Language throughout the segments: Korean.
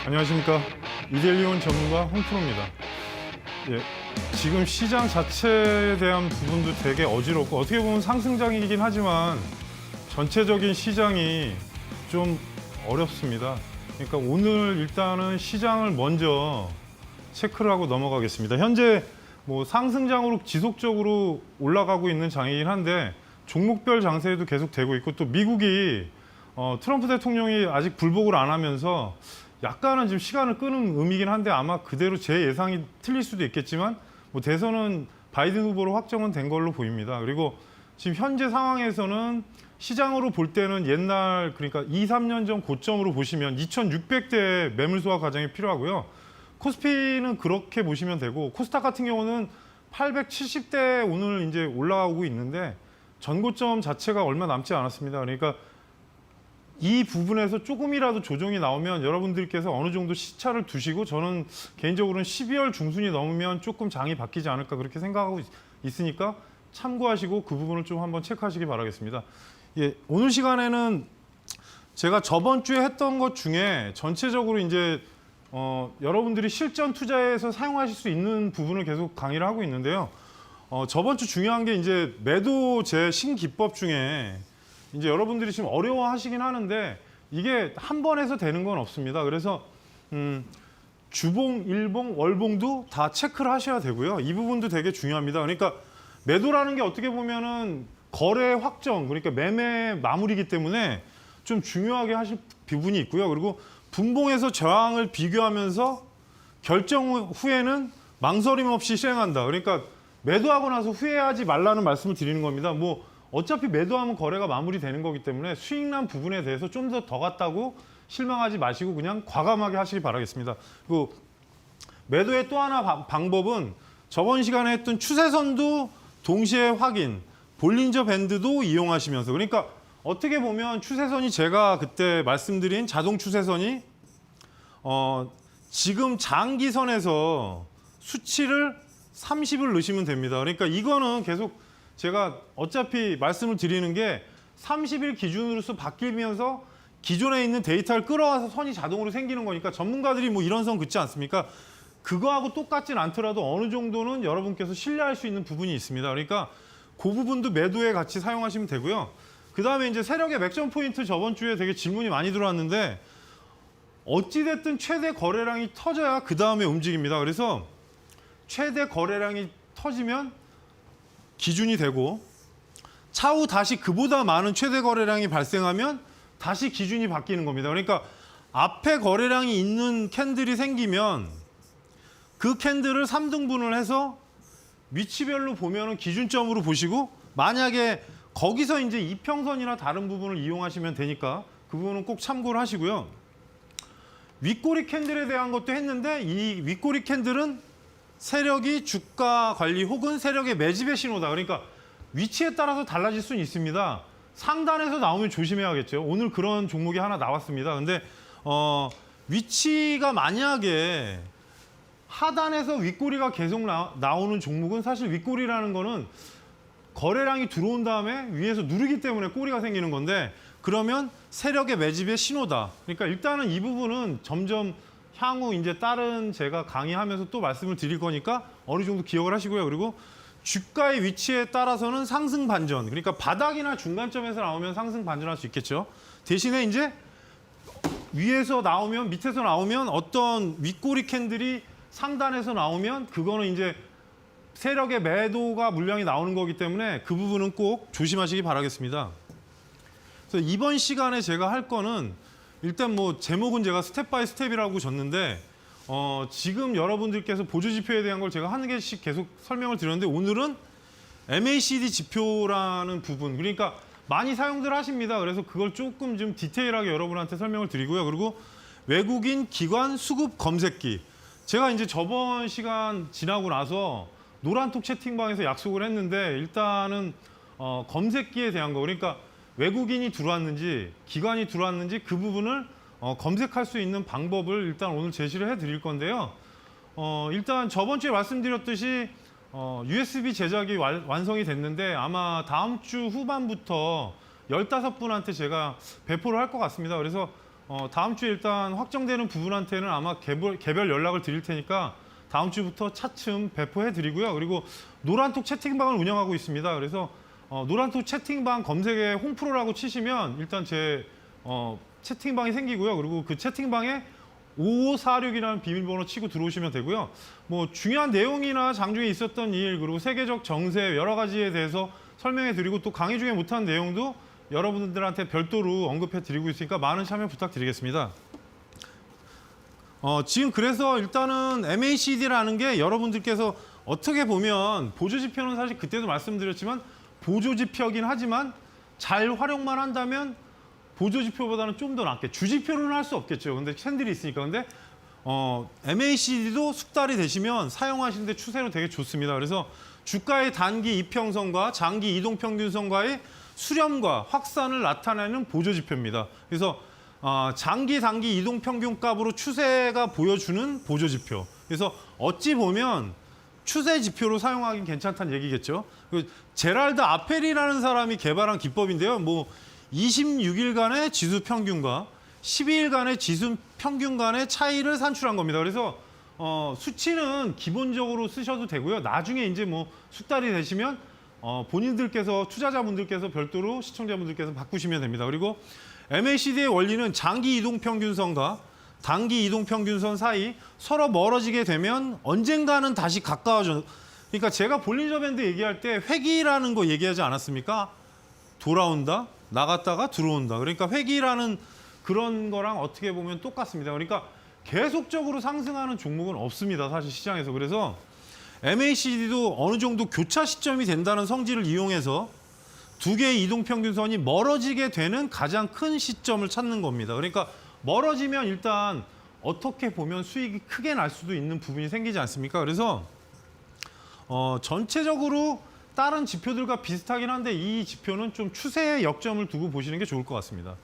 안녕하십니까. 이데일리온 전문가 홍프로입니다. 예, 지금 시장 자체에 대한 부분도 되게 어지럽고 어떻게 보면 상승장이긴 하지만 전체적인 시장이 좀 어렵습니다. 그러니까 오늘 일단은 시장을 먼저 체크를 하고 넘어가겠습니다. 현재 뭐 상승장으로 지속적으로 올라가고 있는 장이긴 한데 종목별 장세도 계속 되고 있고 또 미국이 트럼프 대통령이 아직 불복을 안 하면서 약간은 지금 시간을 끄는 의미긴 한데 아마 그대로 제 예상이 틀릴 수도 있겠지만 뭐 대선은 바이든 후보로 확정은 된 걸로 보입니다. 그리고 지금 현재 상황에서는 시장으로 볼 때는 옛날 그러니까 2, 3년 전 고점으로 보시면 2,600대 매물 소화 과정이 필요하고요. 코스피는 그렇게 보시면 되고 코스닥 같은 경우는 870대 오늘 이제 올라오고 있는데 전고점 자체가 얼마 남지 않았습니다. 그러니까 이 부분에서 조금이라도 조정이 나오면 여러분들께서 어느 정도 시차를 두시고 저는 개인적으로는 12월 중순이 넘으면 조금 장이 바뀌지 않을까 그렇게 생각하고 있으니까 참고하시고 그 부분을 좀 한번 체크하시기 바라겠습니다. 예, 오늘 시간에는 제가 저번 주에 했던 것 중에 전체적으로 이제 여러분들이 실전 투자에서 사용하실 수 있는 부분을 계속 강의를 하고 있는데요. 저번 주 중요한 게 이제 매도 제 신기법 중에 이제 여러분들이 지금 어려워하시긴 하는데 이게 한 번 해서 되는 건 없습니다. 그래서 주봉, 일봉, 월봉도 다 체크를 하셔야 되고요. 이 부분도 되게 중요합니다. 그러니까 매도라는 게 어떻게 보면은 거래 확정, 그러니까 매매 마무리이기 때문에 좀 중요하게 하실 부분이 있고요. 그리고 분봉에서 저항을 비교하면서 결정 후에는 망설임 없이 실행한다. 그러니까 매도하고 나서 후회하지 말라는 말씀을 드리는 겁니다. 뭐 어차피 매도하면 거래가 마무리되는 거기 때문에 수익난 부분에 대해서 좀 더 갔다고 실망하지 마시고 그냥 과감하게 하시기 바라겠습니다. 그리고 매도의 또 하나 방법은 저번 시간에 했던 추세선도 동시에 확인, 볼린저 밴드도 이용하시면서 그러니까 어떻게 보면 추세선이 제가 그때 말씀드린 자동 추세선이 지금 장기선에서 수치를 30을 넣으시면 됩니다. 그러니까 이거는 계속 제가 어차피 말씀을 드리는 게 30일 기준으로서 바뀌면서 기존에 있는 데이터를 끌어와서 선이 자동으로 생기는 거니까 전문가들이 뭐 이런 선 긋지 않습니까? 그거하고 똑같진 않더라도 어느 정도는 여러분께서 신뢰할 수 있는 부분이 있습니다. 그러니까 그 부분도 매도에 같이 사용하시면 되고요. 그 다음에 이제 세력의 맥점 포인트 저번 주에 되게 질문이 많이 들어왔는데 어찌됐든 최대 거래량이 터져야 그 다음에 움직입니다. 그래서 최대 거래량이 터지면 기준이 되고 차후 다시 그보다 많은 최대 거래량이 발생하면 다시 기준이 바뀌는 겁니다. 그러니까 앞에 거래량이 있는 캔들이 생기면 그 캔들을 3등분을 해서 위치별로 보면은 기준점으로 보시고 만약에 거기서 이제 이평선이나 다른 부분을 이용하시면 되니까 그 부분은 꼭 참고를 하시고요. 윗꼬리 캔들에 대한 것도 했는데 이 윗꼬리 캔들은 세력이 주가 관리 혹은 세력의 매집의 신호다. 그러니까 위치에 따라서 달라질 수는 있습니다. 상단에서 나오면 조심해야겠죠. 오늘 그런 종목이 하나 나왔습니다. 근데 위치가 만약에 하단에서 윗꼬리가 계속 나오는 종목은 사실 윗꼬리라는 거는 거래량이 들어온 다음에 위에서 누르기 때문에 꼬리가 생기는 건데 그러면 세력의 매집의 신호다. 그러니까 일단은 이 부분은 점점 향후 이제 다른 제가 강의하면서 또 말씀을 드릴 거니까 어느 정도 기억을 하시고요. 그리고 주가의 위치에 따라서는 상승 반전. 그러니까 바닥이나 중간점에서 나오면 상승 반전할 수 있겠죠. 대신에 이제 위에서 나오면 밑에서 나오면 어떤 윗꼬리 캔들이 상단에서 나오면 그거는 이제 세력의 매도가 물량이 나오는 거기 때문에 그 부분은 꼭 조심하시기 바라겠습니다. 그래서 이번 시간에 제가 할 거는 일단 뭐 제목은 제가 스텝 바이 스텝이라고 줬는데 지금 여러분들께서 보조 지표에 대한 걸 제가 한 개씩 계속 설명을 드렸는데 오늘은 MACD 지표라는 부분 그러니까 많이 사용들 하십니다. 그래서 그걸 조금 좀 디테일하게 여러분한테 설명을 드리고요. 그리고 외국인 기관 수급 검색기 제가 이제 저번 시간 지나고 나서 노란톡 채팅방에서 약속을 했는데 일단은 검색기에 대한 거 그러니까 외국인이 들어왔는지 기관이 들어왔는지 그 부분을 검색할 수 있는 방법을 일단 오늘 제시를 해드릴 건데요. 일단 저번 주에 말씀드렸듯이 USB 제작이 완성이 됐는데 아마 다음 주 후반부터 15분한테 제가 배포를 할 것 같습니다. 그래서 다음 주에 일단 확정되는 부분한테는 아마 개별 연락을 드릴 테니까 다음 주부터 차츰 배포해 드리고요. 그리고 노란톡 채팅방을 운영하고 있습니다. 그래서 노란톡 채팅방 검색에 홍프로라고 치시면 일단 제 채팅방이 생기고요. 그리고 그 채팅방에 5546이라는 비밀번호 치고 들어오시면 되고요. 뭐 중요한 내용이나 장중에 있었던 일, 그리고 세계적 정세 여러 가지에 대해서 설명해 드리고 또 강의 중에 못한 내용도 여러분들한테 별도로 언급해 드리고 있으니까 많은 참여 부탁드리겠습니다. 지금 그래서 일단은 MACD라는 게 여러분들께서 어떻게 보면 보조지표는 사실 그때도 말씀드렸지만 보조지표긴 하지만 잘 활용만 한다면 보조지표보다는 좀 더 낫게 주지표로는 할 수 없겠죠. 근데 캔들이 있으니까. 근데 MACD도 숙달이 되시면 사용하시는데 추세로 되게 좋습니다. 그래서 주가의 단기 이평선과 장기 이동평균선과의 수렴과 확산을 나타내는 보조지표입니다. 그래서 장기, 단기 이동평균값으로 추세가 보여주는 보조지표. 그래서 어찌 보면 추세 지표로 사용하기 괜찮다는 얘기겠죠. 제랄드 아펠이라는 사람이 개발한 기법인데요. 뭐 26일간의 지수 평균과 12일간의 지수 평균 간의 차이를 산출한 겁니다. 그래서 수치는 기본적으로 쓰셔도 되고요. 나중에 이제 뭐 숙달이 되시면 본인들께서 투자자분들께서 별도로 시청자분들께서 바꾸시면 됩니다. 그리고 MACD의 원리는 장기 이동평균선과 단기 이동평균선 사이 서로 멀어지게 되면 언젠가는 다시 가까워져. 그러니까 제가 볼린저 밴드 얘기할 때 회귀라는 거 얘기하지 않았습니까? 돌아온다, 나갔다가 들어온다. 그러니까 회귀라는 그런 거랑 어떻게 보면 똑같습니다. 그러니까 계속적으로 상승하는 종목은 없습니다. 사실 시장에서. 그래서 MACD도 어느 정도 교차 시점이 된다는 성질을 이용해서 두 개의 이동평균선이 멀어지게 되는 가장 큰 시점을 찾는 겁니다. 그러니까 멀어지면 일단 어떻게 보면 수익이 크게 날 수도 있는 부분이 생기지 않습니까? 그래서 전체적으로 다른 지표들과 비슷하긴 한데 이 지표는 좀 추세의 역점을 두고 보시는 게 좋을 것 같습니다.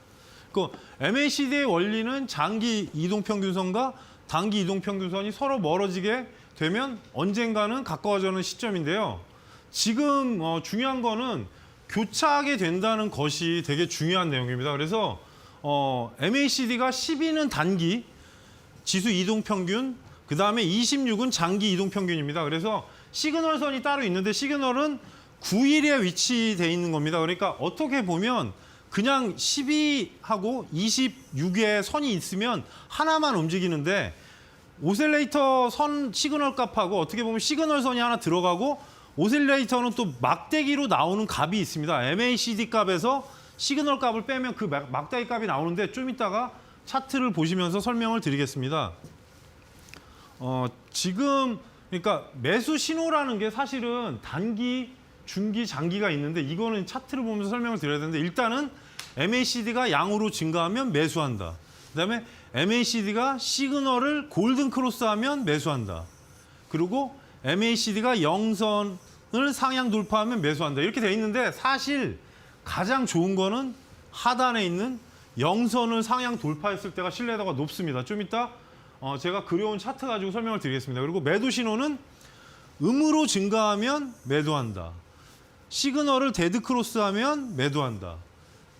그 MACD의 원리는 장기 이동평균선과 단기 이동평균선이 서로 멀어지게 되면 언젠가는 가까워지는 시점인데요. 지금 중요한 거는 교차하게 된다는 것이 되게 중요한 내용입니다. 그래서 MACD가 12는 단기 지수 이동평균, 그 다음에 26은 장기 이동평균입니다. 그래서 시그널선이 따로 있는데 시그널은 9일에 위치되어 있는 겁니다. 그러니까 어떻게 보면 그냥 12하고 26의 선이 있으면 하나만 움직이는데 오셀레이터 선 시그널 값하고 어떻게 보면 시그널 선이 하나 들어가고 오셀레이터는 또 막대기로 나오는 값이 있습니다. MACD 값에서 시그널 값을 빼면 그 막대기 값이 나오는데 좀 이따가 차트를 보시면서 설명을 드리겠습니다. 지금 그러니까 매수 신호라는 게 사실은 단기, 중기, 장기가 있는데 이거는 차트를 보면서 설명을 드려야 되는데 일단은 MACD가 양으로 증가하면 매수한다. 그다음에 MACD가 시그널을 골든 크로스하면 매수한다. 그리고 MACD가 영선을 상향 돌파하면 매수한다. 이렇게 돼 있는데 사실 가장 좋은 거는 하단에 있는 영선을 상향 돌파했을 때가 신뢰도가 높습니다. 좀 이따 제가 그려온 차트 가지고 설명을 드리겠습니다. 그리고 매도 신호는 음으로 증가하면 매도한다. 시그널을 데드 크로스하면 매도한다.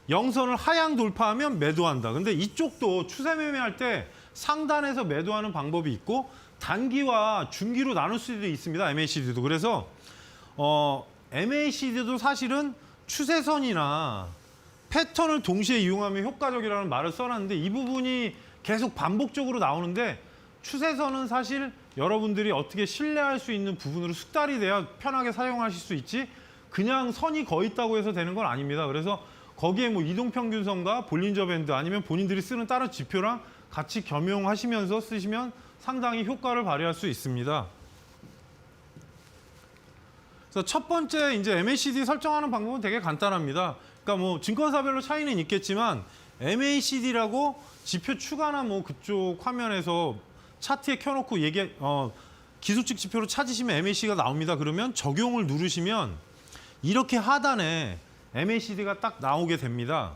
영선을 하향 돌파하면 매도한다. 근데 이쪽도 추세 매매할 때 상단에서 매도하는 방법이 있고 단기와 중기로 나눌 수도 있습니다. MACD도. 그래서 MACD도 사실은 추세선이나 패턴을 동시에 이용하면 효과적이라는 말을 써놨는데 이 부분이 계속 반복적으로 나오는데 추세선은 사실 여러분들이 어떻게 신뢰할 수 있는 부분으로 숙달이 돼야 편하게 사용하실 수 있지 그냥 선이 거의 있다고 해서 되는 건 아닙니다. 그래서 거기에 뭐 이동평균선과 볼린저 밴드 아니면 본인들이 쓰는 다른 지표랑 같이 겸용하시면서 쓰시면 상당히 효과를 발휘할 수 있습니다. 그래서 첫 번째 이제 MACD 설정하는 방법은 되게 간단합니다. 그러니까 뭐 증권사별로 차이는 있겠지만 MACD라고 지표 추가나 뭐 그쪽 화면에서 차트에 켜놓고 기술직 지표로 찾으시면 MACD가 나옵니다. 그러면 적용을 누르시면 이렇게 하단에 MACD가 딱 나오게 됩니다.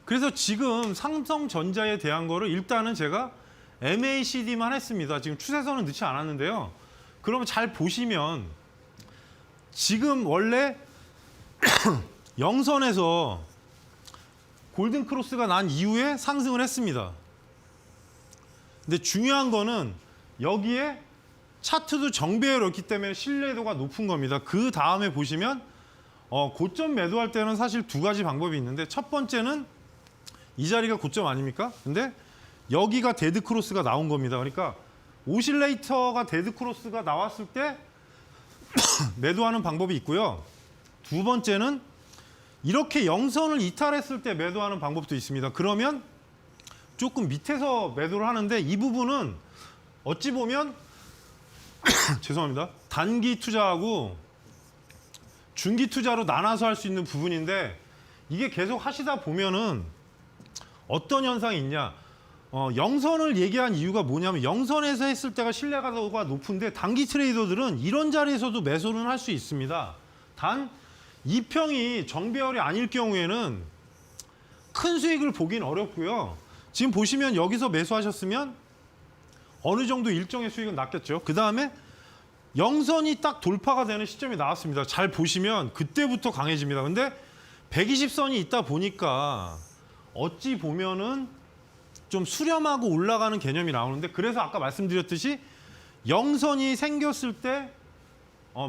그래서 지금 삼성전자에 대한 거를 일단은 제가 MACD만 했습니다. 지금 추세선은 넣지 않았는데요. 그러면 잘 보시면 지금 원래 영선에서 골든 크로스가 난 이후에 상승을 했습니다. 근데 중요한 거는 여기에 차트도 정배열이었기 때문에 신뢰도가 높은 겁니다. 그 다음에 보시면 고점 매도할 때는 사실 두 가지 방법이 있는데 첫 번째는 이 자리가 고점 아닙니까? 근데 여기가 데드 크로스가 나온 겁니다. 그러니까 오실레이터가 데드 크로스가 나왔을 때 매도하는 방법이 있고요. 두 번째는 이렇게 영선을 이탈했을 때 매도하는 방법도 있습니다. 그러면 조금 밑에서 매도를 하는데 이 부분은 어찌 보면 죄송합니다. 단기 투자하고 중기 투자로 나눠서 할 수 있는 부분인데 이게 계속 하시다 보면은 어떤 현상이 있냐. 영선을 얘기한 이유가 뭐냐면 영선에서 했을 때가 신뢰도가 높은데 단기 트레이더들은 이런 자리에서도 매수는 할 수 있습니다. 단 이 평이 정배열이 아닐 경우에는 큰 수익을 보긴 어렵고요. 지금 보시면 여기서 매수하셨으면 어느 정도 일정의 수익은 났겠죠. 그 다음에 영선이 딱 돌파가 되는 시점이 나왔습니다. 잘 보시면 그때부터 강해집니다. 근데 120선이 있다 보니까 어찌 보면은 좀 수렴하고 올라가는 개념이 나오는데 그래서 아까 말씀드렸듯이 영선이 생겼을 때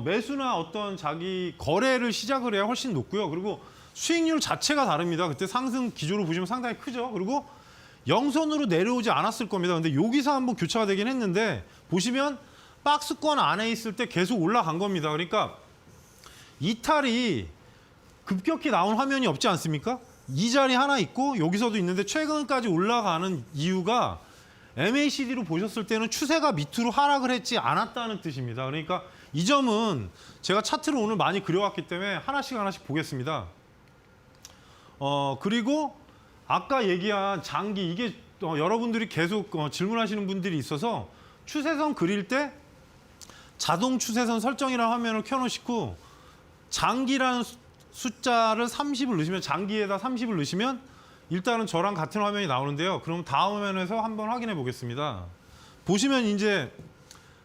매수나 어떤 자기 거래를 시작을 해야 훨씬 높고요. 그리고 수익률 자체가 다릅니다. 그때 상승 기조로 보시면 상당히 크죠. 그리고 영선으로 내려오지 않았을 겁니다. 근데 여기서 한번 교차가 되긴 했는데 보시면 박스권 안에 있을 때 계속 올라간 겁니다. 그러니까 이탈이 급격히 나온 화면이 없지 않습니까? 이 자리 하나 있고 여기서도 있는데 최근까지 올라가는 이유가 MACD로 보셨을 때는 추세가 밑으로 하락을 했지 않았다는 뜻입니다. 그러니까 이 점은 제가 차트를 오늘 많이 그려왔기 때문에 하나씩 보겠습니다. 그리고 아까 얘기한 장기 이게 여러분들이 계속 질문하시는 분들이 있어서 추세선 그릴 때 자동 추세선 설정이라는 화면을 켜놓으시고 장기라는 숫자를 30을 넣으시면 장기에다 30을 넣으시면 일단은 저랑 같은 화면이 나오는데요. 그럼 다음 화면에서 한번 확인해 보겠습니다. 보시면 이제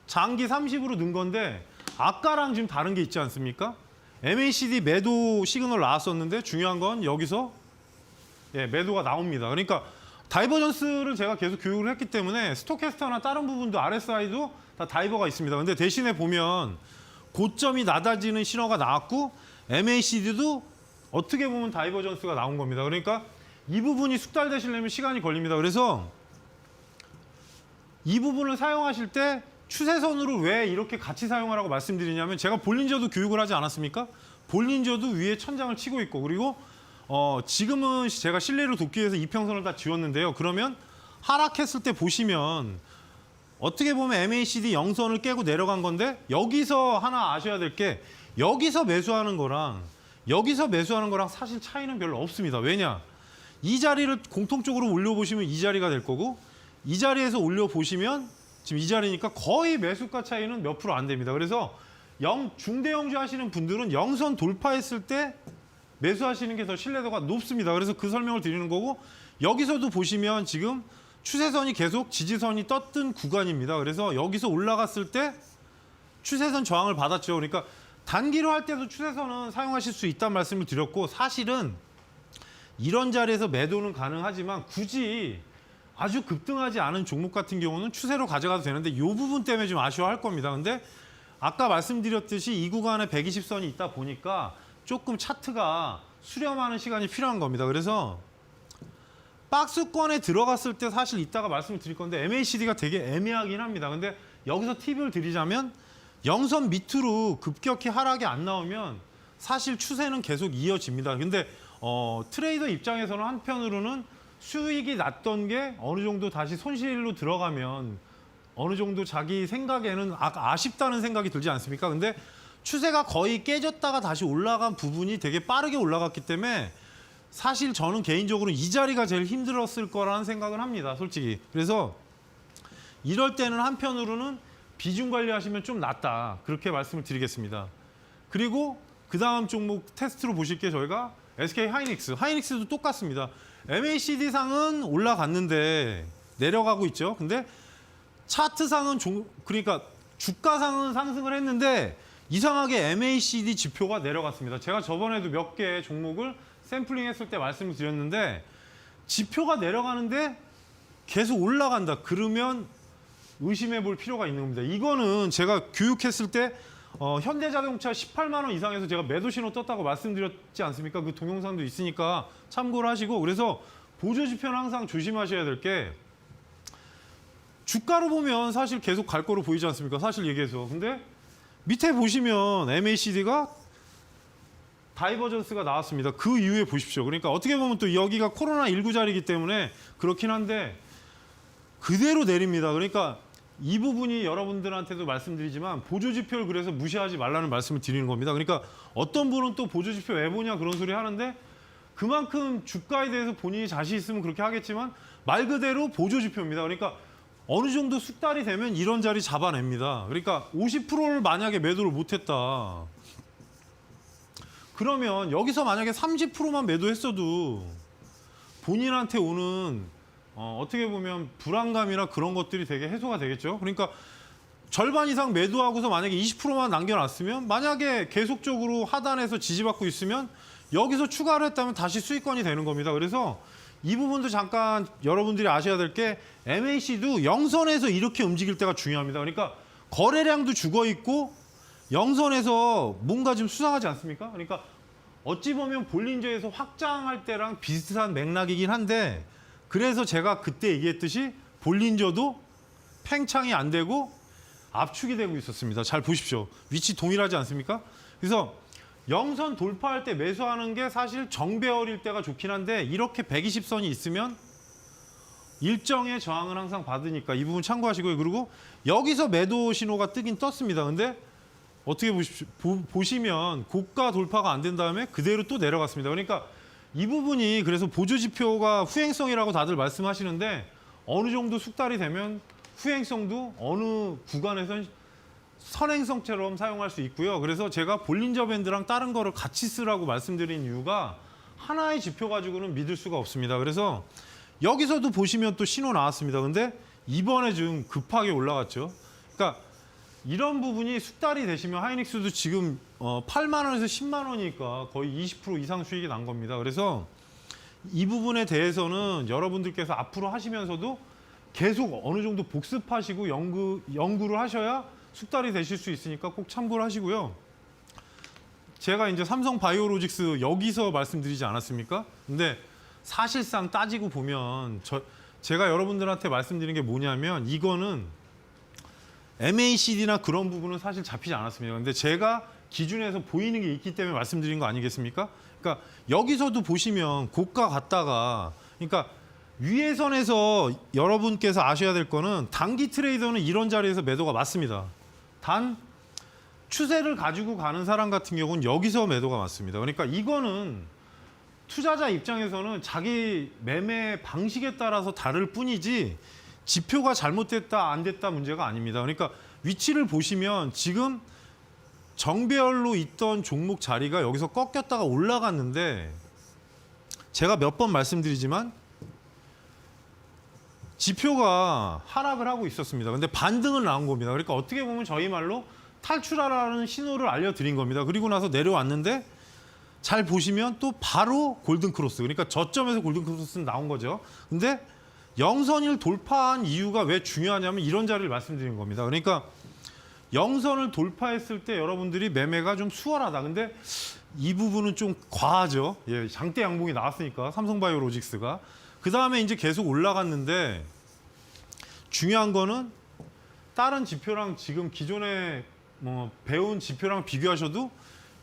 장기 30으로 넣은 건데 아까랑 지금 다른 게 있지 않습니까? MACD 매도 시그널 나왔었는데 중요한 건 여기서 매도가 나옵니다. 그러니까 다이버전스를 제가 계속 교육을 했기 때문에 스토캐스터나 다른 부분도 RSI도 다 다이버가 있습니다. 근데 대신에 보면 고점이 낮아지는 신호가 나왔고 MACD도 어떻게 보면 다이버전스가 나온 겁니다. 그러니까 이 부분이 숙달되시려면 시간이 걸립니다. 그래서 이 부분을 사용하실 때 추세선으로 왜 이렇게 같이 사용하라고 말씀드리냐면 제가 볼린저도 교육을 하지 않았습니까? 볼린저도 위에 천장을 치고 있고 그리고 지금은 제가 실내를 돕기 위해서 이평선을 다 지웠는데요. 그러면 하락했을 때 보시면 어떻게 보면 MACD 영선을 깨고 내려간 건데 여기서 하나 아셔야 될 게 여기서 매수하는 거랑 사실 차이는 별로 없습니다. 왜냐? 이 자리를 공통적으로 올려보시면 이 자리가 될 거고 이 자리에서 올려보시면 지금 이 자리니까 거의 매수가 차이는 몇 프로 안 됩니다. 그래서 중대형주 하시는 분들은 영선 돌파했을 때 매수하시는 게 더 신뢰도가 높습니다. 그래서 그 설명을 드리는 거고 여기서도 보시면 지금 추세선이 계속 지지선이 떴던 구간입니다. 그래서 여기서 올라갔을 때 추세선 저항을 받았죠. 그러니까 단기로 할 때도 추세선은 사용하실 수 있다는 말씀을 드렸고 사실은 이런 자리에서 매도는 가능하지만 굳이 아주 급등하지 않은 종목 같은 경우는 추세로 가져가도 되는데 이 부분 때문에 좀 아쉬워할 겁니다. 근데 아까 말씀드렸듯이 이 구간에 120선이 있다 보니까 조금 차트가 수렴하는 시간이 필요한 겁니다. 그래서 박스권에 들어갔을 때 사실 이따가 말씀을 드릴 건데 MACD가 되게 애매하긴 합니다. 근데 여기서 팁을 드리자면 영선 밑으로 급격히 하락이 안 나오면 사실 추세는 계속 이어집니다. 근데 트레이더 입장에서는 한편으로는 수익이 났던 게 어느 정도 다시 손실로 들어가면 어느 정도 자기 생각에는 아쉽다는 생각이 들지 않습니까? 근데 추세가 거의 깨졌다가 다시 올라간 부분이 되게 빠르게 올라갔기 때문에 사실 저는 개인적으로 이 자리가 제일 힘들었을 거라는 생각을 합니다. 솔직히. 그래서 이럴 때는 한편으로는 비중 관리하시면 좀 낫다. 그렇게 말씀을 드리겠습니다. 그리고 그 다음 종목 테스트로 보실 게 저희가 SK 하이닉스도 똑같습니다. MACD상은 올라갔는데 내려가고 있죠. 근데 차트상은 그러니까 주가상은 상승을 했는데 이상하게 MACD 지표가 내려갔습니다. 제가 저번에도 몇 개 종목을 샘플링 했을 때 말씀을 드렸는데 지표가 내려가는데 계속 올라간다. 그러면 의심해 볼 필요가 있는 겁니다. 이거는 제가 교육했을 때 현대자동차 18만 원 이상에서 제가 매도 신호 떴다고 말씀드렸지 않습니까? 그 동영상도 있으니까 참고를 하시고, 그래서 보조 지표는 항상 조심하셔야 될 게, 주가로 보면 사실 계속 갈 거로 보이지 않습니까? 사실 얘기해서. 근데 밑에 보시면 MACD가 다이버전스가 나왔습니다. 그 이후에 보십시오. 그러니까 어떻게 보면 또 여기가 코로나19 자리이기 때문에 그렇긴 한데 그대로 내립니다. 그러니까 이 부분이 여러분들한테도 말씀드리지만 보조지표를 그래서 무시하지 말라는 말씀을 드리는 겁니다. 그러니까 어떤 분은 또 보조지표 왜 보냐 그런 소리 하는데, 그만큼 주가에 대해서 본인이 자신 있으면 그렇게 하겠지만 말 그대로 보조지표입니다. 그러니까 어느 정도 숙달이 되면 이런 자리 잡아냅니다. 그러니까 50%를 만약에 매도를 못했다. 그러면 여기서 만약에 30%만 매도했어도 본인한테 오는 어떻게 보면 불안감이나 그런 것들이 되게 해소가 되겠죠. 그러니까 절반 이상 매도하고서 만약에 20%만 남겨놨으면, 만약에 계속적으로 하단에서 지지받고 있으면 여기서 추가를 했다면 다시 수익권이 되는 겁니다. 그래서 이 부분도 잠깐 여러분들이 아셔야 될 게, MAC도 영선에서 이렇게 움직일 때가 중요합니다. 그러니까 거래량도 죽어 있고 영선에서 뭔가 좀 수상하지 않습니까? 그러니까 어찌 보면 볼린저에서 확장할 때랑 비슷한 맥락이긴 한데, 그래서 제가 그때 얘기했듯이 볼린저도 팽창이 안 되고 압축이 되고 있었습니다. 잘 보십시오. 위치 동일하지 않습니까? 그래서 영선 돌파할 때 매수하는 게 사실 정배열일 때가 좋긴 한데, 이렇게 120선이 있으면 일정의 저항을 항상 받으니까 이 부분 참고하시고요. 그리고 여기서 매도 신호가 뜨긴 떴습니다. 근데 어떻게 보시면 고가 돌파가 안 된 다음에 그대로 또 내려갔습니다. 그러니까 이 부분이, 그래서 보조지표가 후행성이라고 다들 말씀하시는데, 어느 정도 숙달이 되면 후행성도 어느 구간에선 선행성처럼 사용할 수 있고요. 그래서 제가 볼린저 밴드랑 다른 거를 같이 쓰라고 말씀드린 이유가, 하나의 지표 가지고는 믿을 수가 없습니다. 그래서 여기서도 보시면 또 신호 나왔습니다. 근데 이번에 좀 급하게 올라갔죠. 그러니까 이런 부분이 숙달이 되시면 하이닉스도 지금 8만 원에서 10만 원이니까 거의 20% 이상 수익이 난 겁니다. 그래서 이 부분에 대해서는 여러분들께서 앞으로 하시면서도 계속 어느 정도 복습하시고 연구를 하셔야 숙달이 되실 수 있으니까 꼭 참고를 하시고요. 제가 이제 삼성 바이오로직스 여기서 말씀드리지 않았습니까? 근데 사실상 따지고 보면 제가 여러분들한테 말씀드린 게 뭐냐면, 이거는 MACD나 그런 부분은 사실 잡히지 않았습니다. 근데 제가 기준에서 보이는 게 있기 때문에 말씀드린 거 아니겠습니까? 그러니까 여기서도 보시면 고가 갔다가, 그러니까 위에선에서 여러분께서 아셔야 될 거는, 단기 트레이더는 이런 자리에서 매도가 맞습니다. 단 추세를 가지고 가는 사람 같은 경우는 여기서 매도가 맞습니다. 그러니까 이거는 투자자 입장에서는 자기 매매 방식에 따라서 다를 뿐이지 지표가 잘못됐다 안 됐다 문제가 아닙니다. 그러니까 위치를 보시면 지금 정배열로 있던 종목 자리가 여기서 꺾였다가 올라갔는데, 제가 몇 번 말씀드리지만 지표가 하락을 하고 있었습니다. 근데 반등은 나온 겁니다. 그러니까 어떻게 보면 저희 말로 탈출하라는 신호를 알려드린 겁니다. 그리고 나서 내려왔는데, 잘 보시면 또 바로 골든크로스, 그러니까 저점에서 골든크로스는 나온 거죠. 근데 영선을 돌파한 이유가 왜 중요하냐면 이런 자리를 말씀드린 겁니다. 그러니까 영선을 돌파했을 때 여러분들이 매매가 좀 수월하다. 근데 이 부분은 좀 과하죠. 예, 장대 양봉이 나왔으니까 삼성바이오로직스가. 그 다음에 이제 계속 올라갔는데, 중요한 거는 다른 지표랑 지금 기존에 배운 지표랑 비교하셔도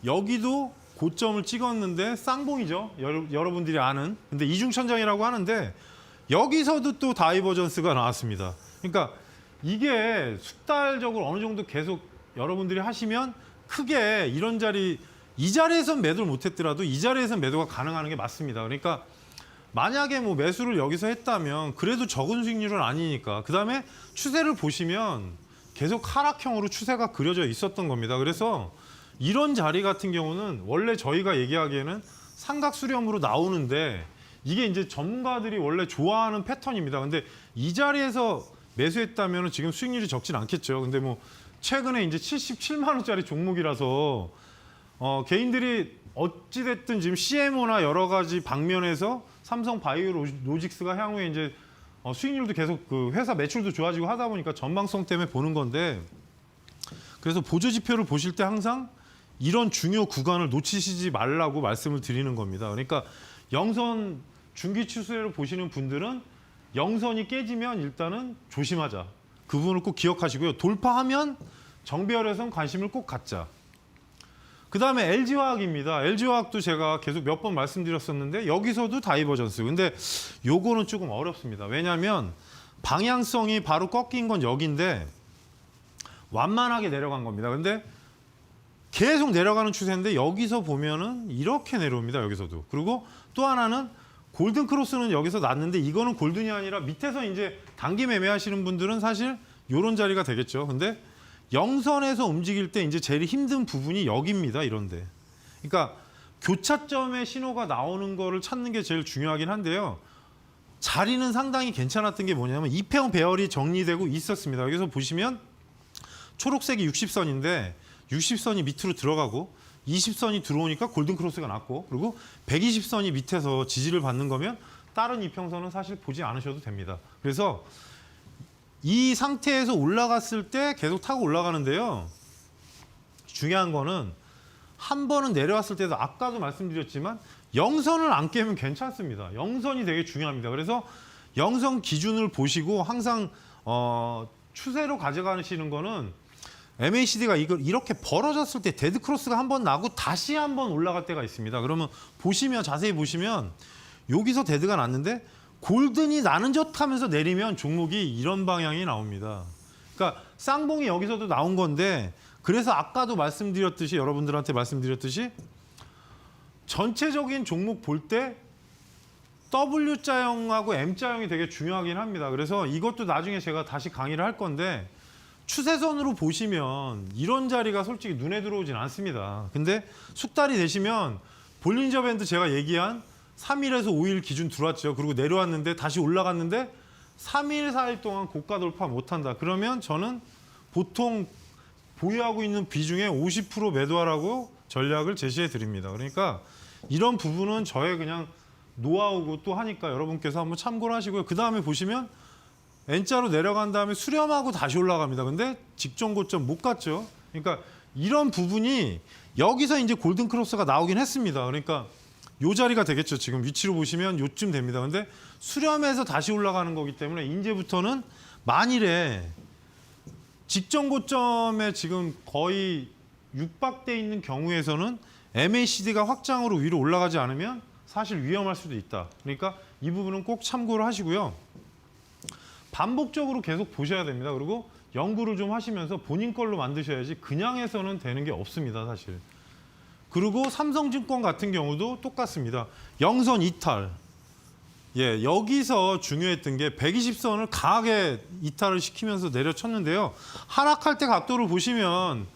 여기도 고점을 찍었는데 쌍봉이죠. 여러분들이 아는. 근데 이중천장이라고 하는데 여기서도 또 다이버전스가 나왔습니다. 그러니까 이게 숙달적으로 어느 정도 계속 여러분들이 하시면 크게 이런 자리, 이 자리에선 매도를 못했더라도 이 자리에선 매도가 가능한 게 맞습니다. 그러니까 만약에 뭐 매수를 여기서 했다면 그래도 적은 수익률은 아니니까. 그 다음에 추세를 보시면 계속 하락형으로 추세가 그려져 있었던 겁니다. 그래서 이런 자리 같은 경우는 원래 저희가 얘기하기에는 삼각수렴으로 나오는데, 이게 이제 전문가들이 원래 좋아하는 패턴입니다. 근데 이 자리에서 매수했다면 지금 수익률이 적진 않겠죠. 근데 뭐 최근에 이제 77만 원짜리 종목이라서 개인들이 어찌됐든 지금 CMO나 여러 가지 방면에서 삼성 바이오로직스가 향후에 이제 수익률도 계속 그 회사 매출도 좋아지고 하다 보니까 전방성 때문에 보는 건데, 그래서 보조 지표를 보실 때 항상 이런 중요 구간을 놓치시지 말라고 말씀을 드리는 겁니다. 그러니까 영선 중기 추세를 보시는 분들은 영선이 깨지면 일단은 조심하자. 그 부분을 꼭 기억하시고요. 돌파하면 정배열에선 관심을 꼭 갖자. 그 다음에 LG화학입니다. LG화학도 제가 계속 몇 번 말씀드렸었는데 여기서도 다이버전스. 근데 요거는 조금 어렵습니다. 왜냐하면 방향성이 바로 꺾인 건 여기인데 완만하게 내려간 겁니다. 근데 계속 내려가는 추세인데 여기서 보면은 이렇게 내려옵니다. 여기서도. 그리고 또 하나는 골든 크로스는 여기서 났는데 이거는 골든이 아니라 밑에서 이제 단기 매매하시는 분들은 사실 이런 자리가 되겠죠. 근데 영선에서 움직일 때 이제 제일 힘든 부분이 여기입니다. 이런데. 그러니까 교차점의 신호가 나오는 거를 찾는 게 제일 중요하긴 한데요. 자리는 상당히 괜찮았던 게 뭐냐면 이평 배열이 정리되고 있었습니다. 여기서 보시면 초록색이 60선인데 60선이 밑으로 들어가고 20선이 들어오니까 골든 크로스가 났고, 그리고 120선이 밑에서 지지를 받는 거면 다른 이평선은 사실 보지 않으셔도 됩니다. 그래서 이 상태에서 올라갔을 때 계속 타고 올라가는데요. 중요한 거는 한 번은 내려왔을 때도 아까도 말씀드렸지만 영선을 안 깨면 괜찮습니다. 영선이 되게 중요합니다. 그래서 영선 기준을 보시고 항상 추세로 가져가시는 거는 MACD가 이걸 이렇게 벌어졌을 때 데드 크로스가 한 번 나고 다시 한 번 올라갈 때가 있습니다. 그러면 보시면 자세히 보시면 여기서 데드가 났는데 골든이 나는 듯 하면서 내리면 종목이 이런 방향이 나옵니다. 그러니까 쌍봉이 여기서도 나온 건데, 그래서 아까도 말씀드렸듯이 여러분들한테 말씀드렸듯이 전체적인 종목 볼 때 W자형하고 M자형이 되게 중요하긴 합니다. 그래서 이것도 나중에 제가 다시 강의를 할 건데 추세선으로 보시면 이런 자리가 솔직히 눈에 들어오진 않습니다. 근데 숙달이 되시면 볼린저 밴드 제가 얘기한 3일에서 5일 기준 들어왔죠. 그리고 내려왔는데 다시 올라갔는데 3일, 4일 동안 고가 돌파 못한다. 그러면 저는 보통 보유하고 있는 비중의 50% 매도하라고 전략을 제시해 드립니다. 그러니까 이런 부분은 저의 그냥 노하우고 또 하니까 여러분께서 한번 참고를 하시고요. 그 다음에 보시면 N자로 내려간 다음에 수렴하고 다시 올라갑니다. 근데 직전 고점 못 갔죠. 그러니까 이런 부분이 여기서 이제 골든 크로스가 나오긴 했습니다. 그러니까 요 자리가 되겠죠. 지금 위치로 보시면 요쯤 됩니다. 근데 수렴해서 다시 올라가는 거기 때문에 이제부터는 만일에 직전 고점에 지금 거의 육박돼 있는 경우에서는 MACD가 확장으로 위로 올라가지 않으면 사실 위험할 수도 있다. 그러니까 이 부분은 꼭 참고를 하시고요. 반복적으로 계속 보셔야 됩니다. 그리고 연구를 좀 하시면서 본인 걸로 만드셔야지 그냥 해서는 되는 게 없습니다. 사실. 그리고 삼성증권 같은 경우도 똑같습니다. 영선 이탈. 예, 여기서 중요했던 게 120선을 강하게 이탈을 시키면서 내려쳤는데요. 하락할 때 각도를 보시면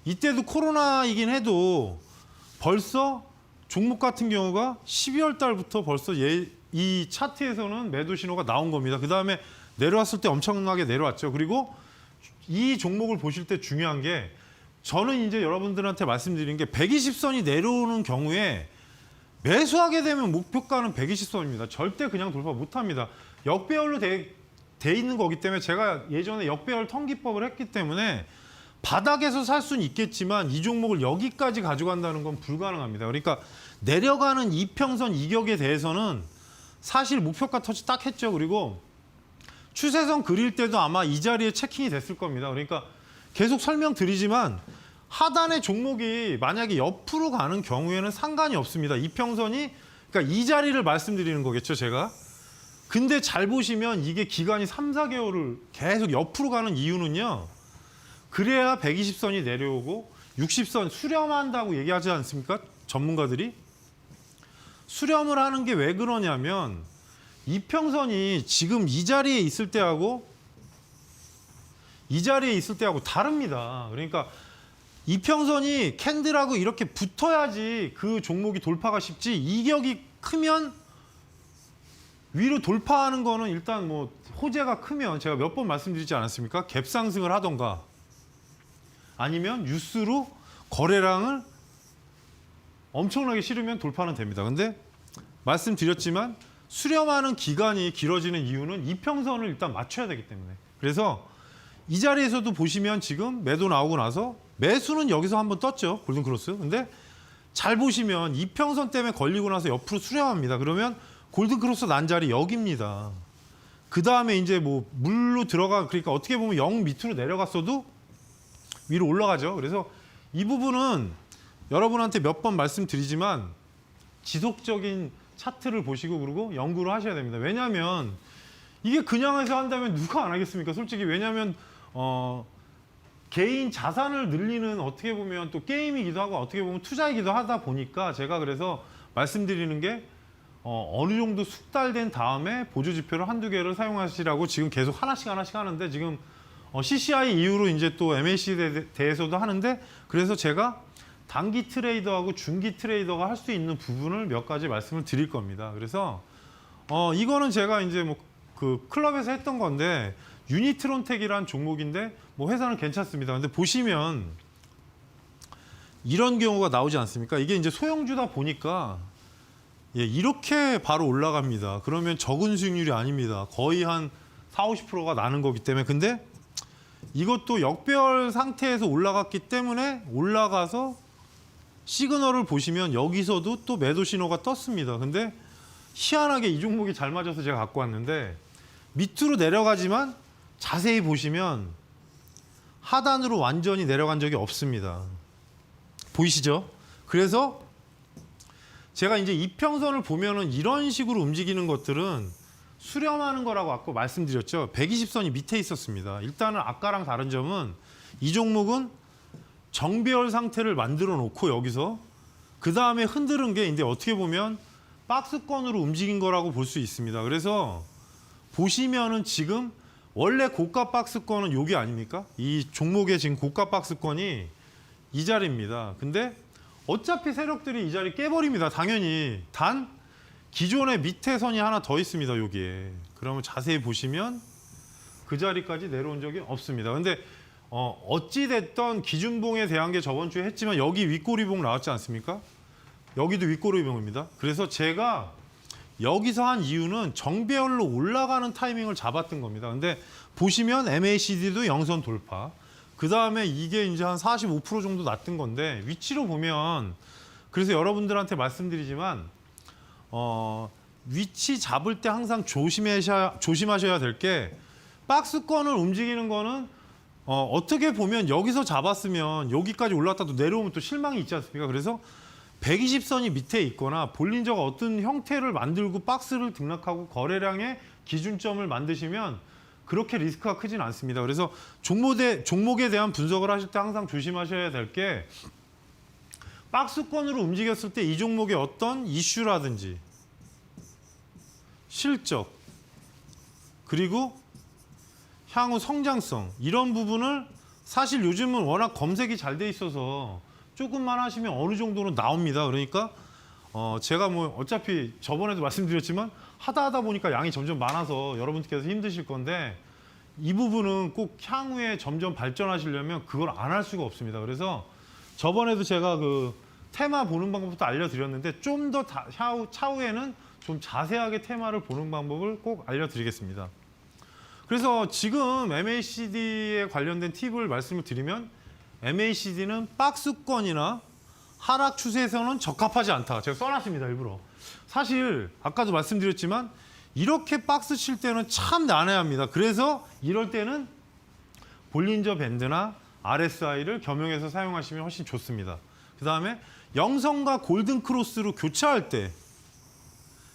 이때도 코로나이긴 해도 벌써 종목 같은 경우가 12월 달부터 벌써 이 차트에서는 매도 신호가 나온 겁니다. 그 다음에 내려왔을 때 엄청나게 내려왔죠. 그리고 이 종목을 보실 때 중요한 게 저는 이제 여러분들한테 말씀드린 게 120선이 내려오는 경우에 매수하게 되면 목표가는 120선입니다. 절대 그냥 돌파 못합니다. 역배열로 돼 있는 거기 때문에 제가 예전에 역배열 통기법을 했기 때문에 바닥에서 살 수는 있겠지만 이 종목을 여기까지 가져간다는 건 불가능합니다. 그러니까 내려가는 이평선 이격에 대해서는 사실 목표가 터치 딱 했죠. 그리고 추세선 그릴 때도 아마 이 자리에 체킹이 됐을 겁니다. 그러니까 계속 설명드리지만 하단의 종목이 만약에 옆으로 가는 경우에는 상관이 없습니다. 이평선이 그러니까 이 자리를 말씀드리는 거겠죠, 제가. 근데 잘 보시면 이게 기간이 3, 4개월을 계속 옆으로 가는 이유는요. 그래야 120선이 내려오고 60선 수렴한다고 얘기하지 않습니까? 전문가들이. 수렴을 하는 게 왜 그러냐면 이평선이 지금 이 자리에 있을 때하고 다릅니다. 그러니까 이평선이 캔들하고 이렇게 붙어야지 그 종목이 돌파가 쉽지, 이격이 크면 위로 돌파하는 거는 일단 뭐 호재가 크면 제가 몇 번 말씀드리지 않았습니까? 갭 상승을 하던가 아니면 뉴스로 거래량을 엄청나게 실으면 돌파는 됩니다. 근데 말씀드렸지만 수렴하는 기간이 길어지는 이유는 이평선을 일단 맞춰야 되기 때문에. 그래서 이 자리에서도 보시면 지금 매도 나오고 나서 매수는 여기서 한번 떴죠. 골든크로스. 근데 잘 보시면 이평선 때문에 걸리고 나서 옆으로 수렴합니다. 그러면 골든크로스 난 자리 여기입니다. 그 다음에 이제 뭐 물로 그러니까 어떻게 보면 0 밑으로 내려갔어도 위로 올라가죠. 그래서 이 부분은 여러분한테 몇 번 말씀드리지만 지속적인 차트를 보시고 그리고 연구를 하셔야 됩니다. 왜냐하면 이게 그냥 해서 한다면 누가 안 하겠습니까? 솔직히 왜냐하면 개인 자산을 늘리는 어떻게 보면 또 게임이기도 하고 어떻게 보면 투자이기도 하다 보니까 제가 그래서 말씀드리는 게 어느 정도 숙달된 다음에 보조 지표를 한두 개를 사용하시라고 지금 계속 하나씩 하는데 지금 CCI 이후로 이제 또 MACD에 대해서도 하는데 그래서 제가 단기 트레이더하고 중기 트레이더가 할 수 있는 부분을 몇 가지 말씀을 드릴 겁니다. 그래서 이거는 제가 이제 뭐 그 클럽에서 했던 건데 유니트론텍이라는 종목인데 뭐 회사는 괜찮습니다. 근데 보시면 이런 경우가 나오지 않습니까? 이게 이제 소형주다 보니까 예, 이렇게 바로 올라갑니다. 그러면 적은 수익률이 아닙니다. 거의 한 40~50%가 나는 거기 때문에. 근데 이것도 역배열 상태에서 올라갔기 때문에 올라가서 시그널을 보시면 여기서도 또 매도 신호가 떴습니다. 근데 희한하게 이 종목이 잘 맞아서 제가 갖고 왔는데 밑으로 내려가지만 자세히 보시면 하단으로 완전히 내려간 적이 없습니다. 보이시죠? 그래서 제가 이제 이평선을 보면은 이런 식으로 움직이는 것들은 수렴하는 거라고 아까 말씀드렸죠. 120선이 밑에 있었습니다. 일단은 아까랑 다른 점은 이 종목은 정배열 상태를 만들어 놓고 여기서 그 다음에 흔드는 게 이제 어떻게 보면 박스권으로 움직인 거라고 볼 수 있습니다. 그래서 보시면은 지금 원래 고가 박스권은 여기 아닙니까? 이 종목의 지금 고가 박스권이 이 자리입니다. 근데 어차피 세력들이 이 자리 깨버립니다. 당연히. 단 기존의 밑에 선이 하나 더 있습니다. 여기에. 그러면 자세히 보시면 그 자리까지 내려온 적이 없습니다. 근데 어찌 됐던 기준봉에 대한 게 저번 주에 했지만 여기 윗꼬리봉 나왔지 않습니까? 여기도 윗꼬리봉입니다. 그래서 제가 여기서 한 이유는 정배열로 올라가는 타이밍을 잡았던 겁니다. 근데 보시면 MACD도 영선 돌파. 그 다음에 이게 이제 한 45% 정도 났던 건데 위치로 보면 그래서 여러분들한테 말씀드리지만 위치 잡을 때 항상 조심하셔야 될 게 박스권을 움직이는 거는 어떻게 보면 여기서 잡았으면 여기까지 올라왔다도 내려오면 또 실망이 있지 않습니까? 그래서 120선이 밑에 있거나 볼린저가 어떤 형태를 만들고 박스를 등락하고 거래량의 기준점을 만드시면 그렇게 리스크가 크진 않습니다. 그래서 종목에 대한 분석을 하실 때 항상 조심하셔야 될 게 박스권으로 움직였을 때 이 종목의 어떤 이슈라든지 실적 그리고 향후 성장성 이런 부분을 사실 요즘은 워낙 검색이 잘 돼 있어서 조금만 하시면 어느 정도는 나옵니다. 그러니까 제가 뭐 어차피 저번에도 말씀드렸지만 하다 보니까 양이 점점 많아서 여러분께서 힘드실 건데 이 부분은 꼭 향후에 점점 발전하시려면 그걸 안 할 수가 없습니다. 그래서 저번에도 제가 그 테마 보는 방법부터 알려드렸는데 좀 더 차후에는 좀 자세하게 테마를 보는 방법을 꼭 알려드리겠습니다. 그래서 지금 MACD에 관련된 팁을 말씀을 드리면 MACD는 박스권이나 하락 추세에서는 적합하지 않다. 제가 써놨습니다. 일부러. 사실 아까도 말씀드렸지만 이렇게 박스 칠 때는 참 난해합니다. 그래서 이럴 때는 볼린저 밴드나 RSI를 겸용해서 사용하시면 훨씬 좋습니다. 그 다음에 영선과 골든 크로스로 교차할 때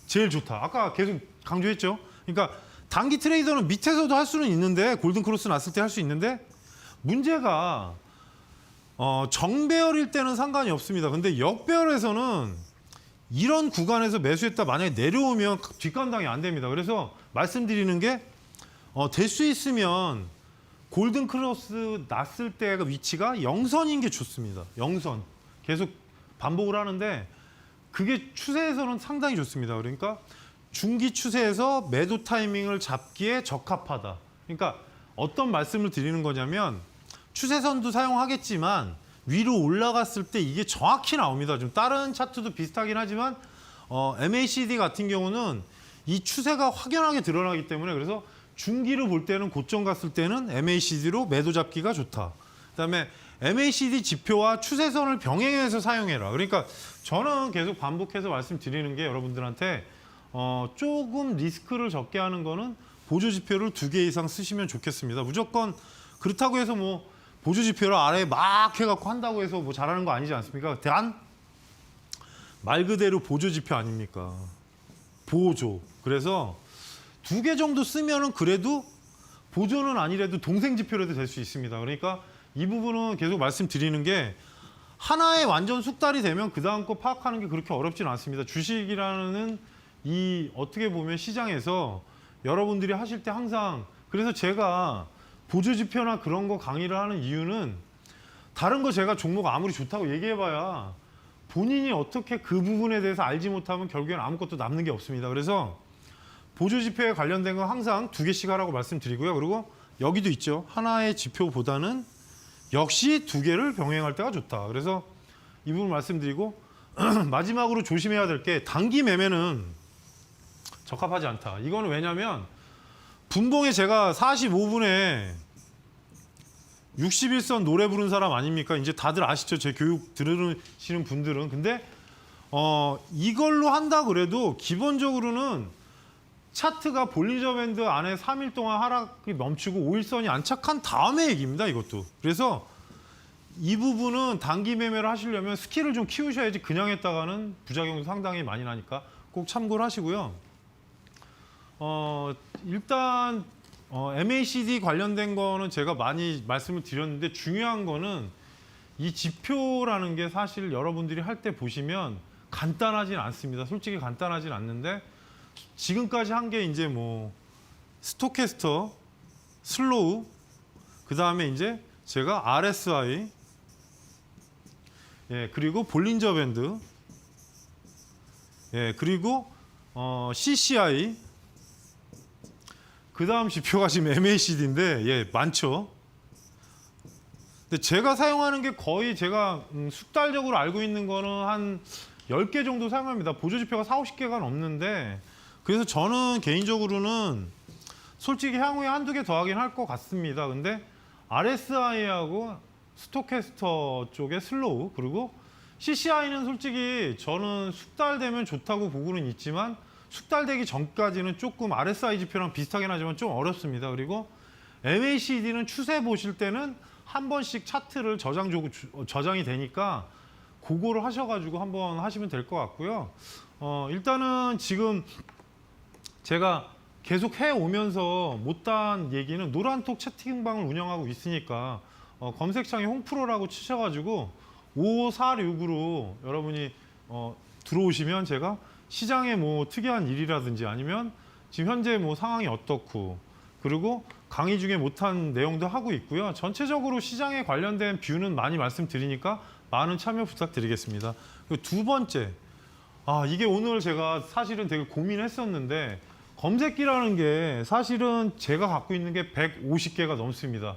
제일 좋다. 아까 계속 강조했죠. 그러니까 단기 트레이더는 밑에서도 할 수는 있는데 골든 크로스 났을 때 할 수 있는데 문제가 정배열일 때는 상관이 없습니다. 근데 역배열에서는 이런 구간에서 매수했다 만약에 내려오면 뒷감당이 안 됩니다. 그래서 말씀드리는 게 될 수 있으면 골든 크로스 났을 때 위치가 영선인 게 좋습니다. 영선. 계속 반복을 하는데 그게 추세에서는 상당히 좋습니다. 그러니까 중기 추세에서 매도 타이밍을 잡기에 적합하다. 그러니까 어떤 말씀을 드리는 거냐면 추세선도 사용하겠지만 위로 올라갔을 때 이게 정확히 나옵니다. 좀 다른 차트도 비슷하긴 하지만 MACD 같은 경우는 이 추세가 확연하게 드러나기 때문에 그래서 중기를 볼 때는 고점 갔을 때는 MACD로 매도 잡기가 좋다. 그다음에 MACD 지표와 추세선을 병행해서 사용해라. 그러니까 저는 계속 반복해서 말씀드리는 게 여러분들한테 조금 리스크를 적게 하는 거는 보조 지표를 2개 이상 쓰시면 좋겠습니다. 무조건 그렇다고 해서 뭐 보조 지표를 아래에 막 해갖고 한다고 해서 뭐 잘하는 거 아니지 않습니까? 단 말 그대로 보조 지표 아닙니까? 보조. 그래서 2개 정도 쓰면은 그래도 보조는 아니래도 동생 지표라도 될 수 있습니다. 그러니까 이 부분은 계속 말씀드리는 게 하나의 완전 숙달이 되면 그 다음 거 파악하는 게 그렇게 어렵지는 않습니다. 주식이라는 이 어떻게 보면 시장에서 여러분들이 하실 때 항상 그래서 제가 보조 지표나 그런 거 강의를 하는 이유는 다른 거 제가 종목 아무리 좋다고 얘기해봐야 본인이 어떻게 그 부분에 대해서 알지 못하면 결국엔 아무것도 남는 게 없습니다. 그래서 보조 지표에 관련된 건 항상 2개씩 하라고 말씀드리고요. 그리고 여기도 있죠. 하나의 지표보다는 역시 2개를 병행할 때가 좋다. 그래서 이 부분 말씀드리고 마지막으로 조심해야 될 게 단기 매매는 적합하지 않다. 이거는 왜냐면 분봉에 제가 45분에 61선 노래 부른 사람 아닙니까? 이제 다들 아시죠? 제 교육 들으시는 분들은. 근데 이걸로 한다 그래도 기본적으로는 차트가 볼린저 밴드 안에 3일 동안 하락이 멈추고 5일선이 안착한 다음에 얘기입니다. 이것도. 그래서 이 부분은 단기 매매를 하시려면 스킬을 좀 키우셔야지 그냥 했다가는 부작용이 상당히 많이 나니까 꼭 참고를 하시고요. 일단 MACD 관련된 거는 제가 많이 말씀을 드렸는데 중요한 거는 이 지표라는 게 사실 여러분들이 할 때 보시면 간단하진 않습니다. 솔직히 간단하진 않는데 지금까지 한 게 이제 뭐 스토캐스터, 슬로우, 그 다음에 이제 제가 RSI, 예, 그리고 볼린저 밴드, 예, 그리고 CCI, 그 다음 지표가 지금 MACD인데, 예, 많죠. 근데 제가 사용하는 게 거의 제가 숙달적으로 알고 있는 거는 한 10개 정도 사용합니다. 보조 지표가 4, 50개가 넘는데, 그래서 저는 개인적으로는 솔직히 향후에 한두 개 더 하긴 할 것 같습니다. 근데 RSI하고 스토캐스터 쪽의 슬로우, 그리고 CCI는 솔직히 저는 숙달되면 좋다고 보고는 있지만 숙달되기 전까지는 조금 RSI 지표랑 비슷하긴 하지만 좀 어렵습니다. 그리고 MACD는 추세 보실 때는 한 번씩 차트를 저장이 되니까 그거를 하셔가지고 한번 하시면 될 것 같고요. 일단은 지금 제가 계속 해오면서 못한 얘기는 노란톡 채팅방을 운영하고 있으니까 검색창에 홍프로라고 치셔가지고 5546으로 여러분이 들어오시면 제가 시장에 뭐 특이한 일이라든지 아니면 지금 현재 뭐 상황이 어떻고 그리고 강의 중에 못한 내용도 하고 있고요. 전체적으로 시장에 관련된 뷰는 많이 말씀드리니까 많은 참여 부탁드리겠습니다. 그리고 두 번째, 이게 오늘 제가 사실은 되게 고민했었는데 검색기라는 게 사실은 제가 갖고 있는 게 150개가 넘습니다.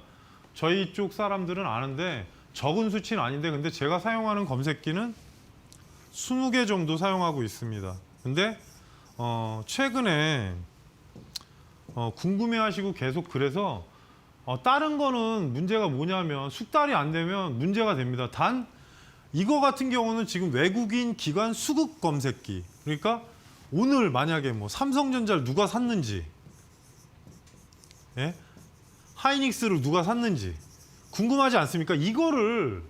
저희 쪽 사람들은 아는데 적은 수치는 아닌데 근데 제가 사용하는 검색기는 20개 정도 사용하고 있습니다. 근데 최근에 궁금해하시고 계속 그래서 다른 거는 문제가 뭐냐면 숙달이 안 되면 문제가 됩니다. 단 이거 같은 경우는 지금 외국인 기관 수급 검색기. 그러니까 오늘 만약에 뭐 삼성전자를 누가 샀는지, 예? 하이닉스를 누가 샀는지 궁금하지 않습니까? 이거를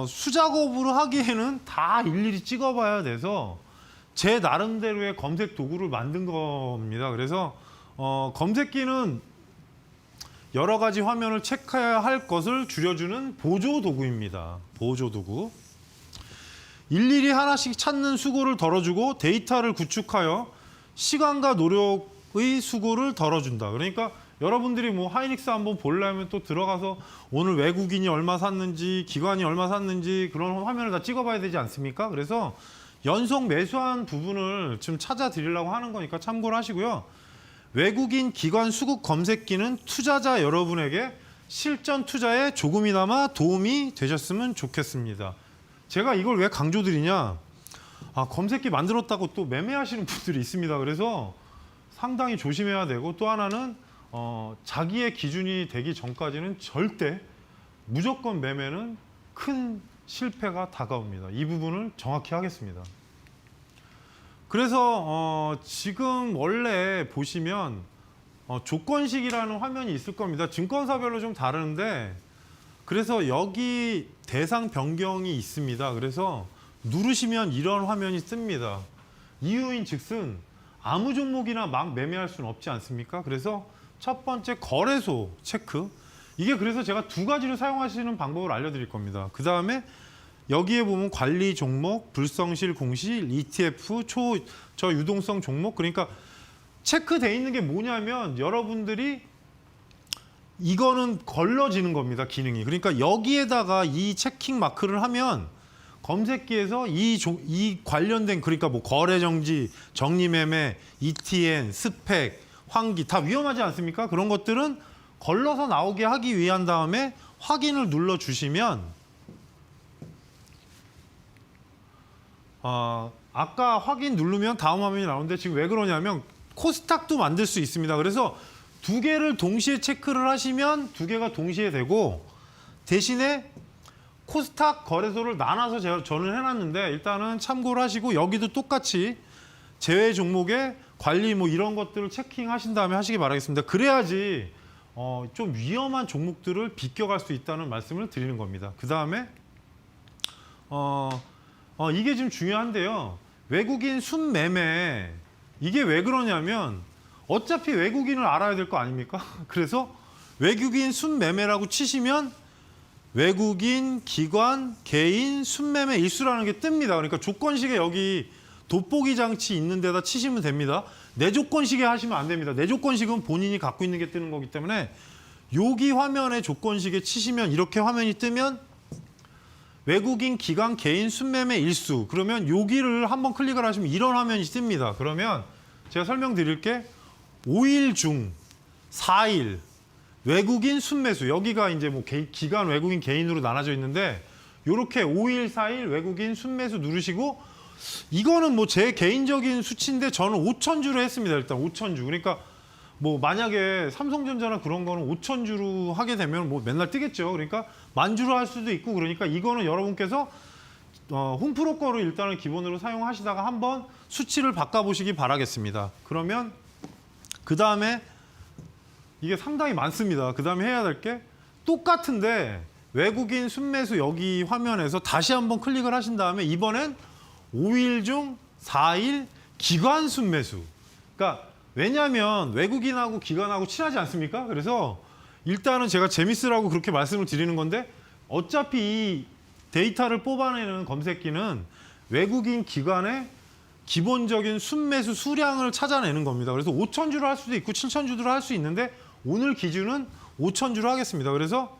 수작업으로 하기에는 다 일일이 찍어봐야 돼서 제 나름대로의 검색 도구를 만든 겁니다. 그래서 검색기는 여러 가지 화면을 체크해야 할 것을 줄여주는 보조 도구입니다. 보조 도구. 일일이 하나씩 찾는 수고를 덜어주고 데이터를 구축하여 시간과 노력의 수고를 덜어준다. 그러니까 여러분들이 뭐 하이닉스 한번 보려면 또 들어가서 오늘 외국인이 얼마 샀는지 기관이 얼마 샀는지 그런 화면을 다 찍어봐야 되지 않습니까? 그래서 연속 매수한 부분을 좀 찾아 드리려고 하는 거니까 참고를 하시고요. 외국인 기관 수급 검색기는 투자자 여러분에게 실전 투자에 조금이나마 도움이 되셨으면 좋겠습니다. 제가 이걸 왜 강조드리냐? 검색기 만들었다고 또 매매하시는 분들이 있습니다. 그래서 상당히 조심해야 되고, 또 하나는 자기의 기준이 되기 전까지는 절대 무조건 매매는 큰 실패가 다가옵니다. 이 부분을 정확히 하겠습니다. 그래서 지금 원래 보시면 조건식이라는 화면이 있을 겁니다. 증권사별로 좀 다른데, 그래서 여기 대상 변경이 있습니다. 그래서 누르시면 이런 화면이 뜹니다. 이유인 즉슨 아무 종목이나 막 매매할 수는 없지 않습니까? 그래서 첫 번째 거래소 체크. 이게 그래서 제가 두 가지로 사용하시는 방법을 알려드릴 겁니다. 그 다음에 여기에 보면 관리 종목, 불성실 공실, ETF, 초저유동성 종목. 그러니까 체크돼 있는 게 뭐냐면 여러분들이 이거는 걸러지는 겁니다. 기능이. 그러니까 여기에다가 이 체킹 마크를 하면 검색기에서 이 관련된, 그러니까 뭐 거래정지, 정리매매, ETN, 스펙, 환기 다 위험하지 않습니까? 그런 것들은 걸러서 나오게 하기 위한 다음에 확인을 눌러주시면 아까 확인 누르면 다음 화면이 나오는데, 지금 왜 그러냐면 코스닥도 만들 수 있습니다. 그래서 두 개를 동시에 체크를 하시면 두 개가 동시에 되고, 대신에 코스닥 거래소를 나눠서 저는 해놨는데 일단은 참고를 하시고, 여기도 똑같이 제외 종목의 관리 뭐 이런 것들을 체킹하신 다음에 하시기 바라겠습니다. 그래야지 좀 위험한 종목들을 비껴갈 수 있다는 말씀을 드리는 겁니다. 그 다음에 이게 좀 중요한데요. 외국인 순매매, 이게 왜 그러냐면 어차피 외국인을 알아야 될 거 아닙니까? 그래서 외국인 순매매라고 치시면 외국인, 기관, 개인, 순매매 일수라는 게 뜹니다. 그러니까 조건식에 여기 돋보기 장치 있는 데다 치시면 됩니다. 내조건식에 하시면 안 됩니다. 내조건식은 본인이 갖고 있는 게 뜨는 거기 때문에 여기 화면에 조건식에 치시면 이렇게 화면이 뜨면 외국인, 기관, 개인, 순매매 일수. 그러면 여기를 한번 클릭을 하시면 이런 화면이 뜹니다. 그러면 제가 설명드릴게. 5일 중 4일 외국인 순매수, 여기가 이제 뭐 기관, 외국인, 개인으로 나눠져 있는데 이렇게 5일, 4일 외국인 순매수 누르시고, 이거는 뭐 제 개인적인 수치인데 저는 5,000주로 했습니다. 일단 5,000주. 그러니까 뭐 만약에 삼성전자나 그런 거는 5,000주로 하게 되면 뭐 맨날 뜨겠죠. 그러니까 10,000주로 할 수도 있고, 그러니까 이거는 여러분께서 홈프로 거를 일단은 기본으로 사용하시다가 한번 수치를 바꿔보시기 바라겠습니다. 그러면 그 다음에 이게 상당히 많습니다. 그 다음에 해야 될 게 똑같은데 외국인 순매수 여기 화면에서 다시 한번 클릭을 하신 다음에 이번엔 5일 중 4일 기관 순매수. 그러니까 왜냐하면 외국인하고 기관하고 친하지 않습니까? 그래서 일단은 제가 재밌으라고 그렇게 말씀을 드리는 건데, 어차피 이 데이터를 뽑아내는 검색기는 외국인, 기관의 기본적인 순매수 수량을 찾아내는 겁니다. 그래서 5,000주로 할 수도 있고 7,000주로 할 수 있는데 오늘 기준은 5,000주로 하겠습니다. 그래서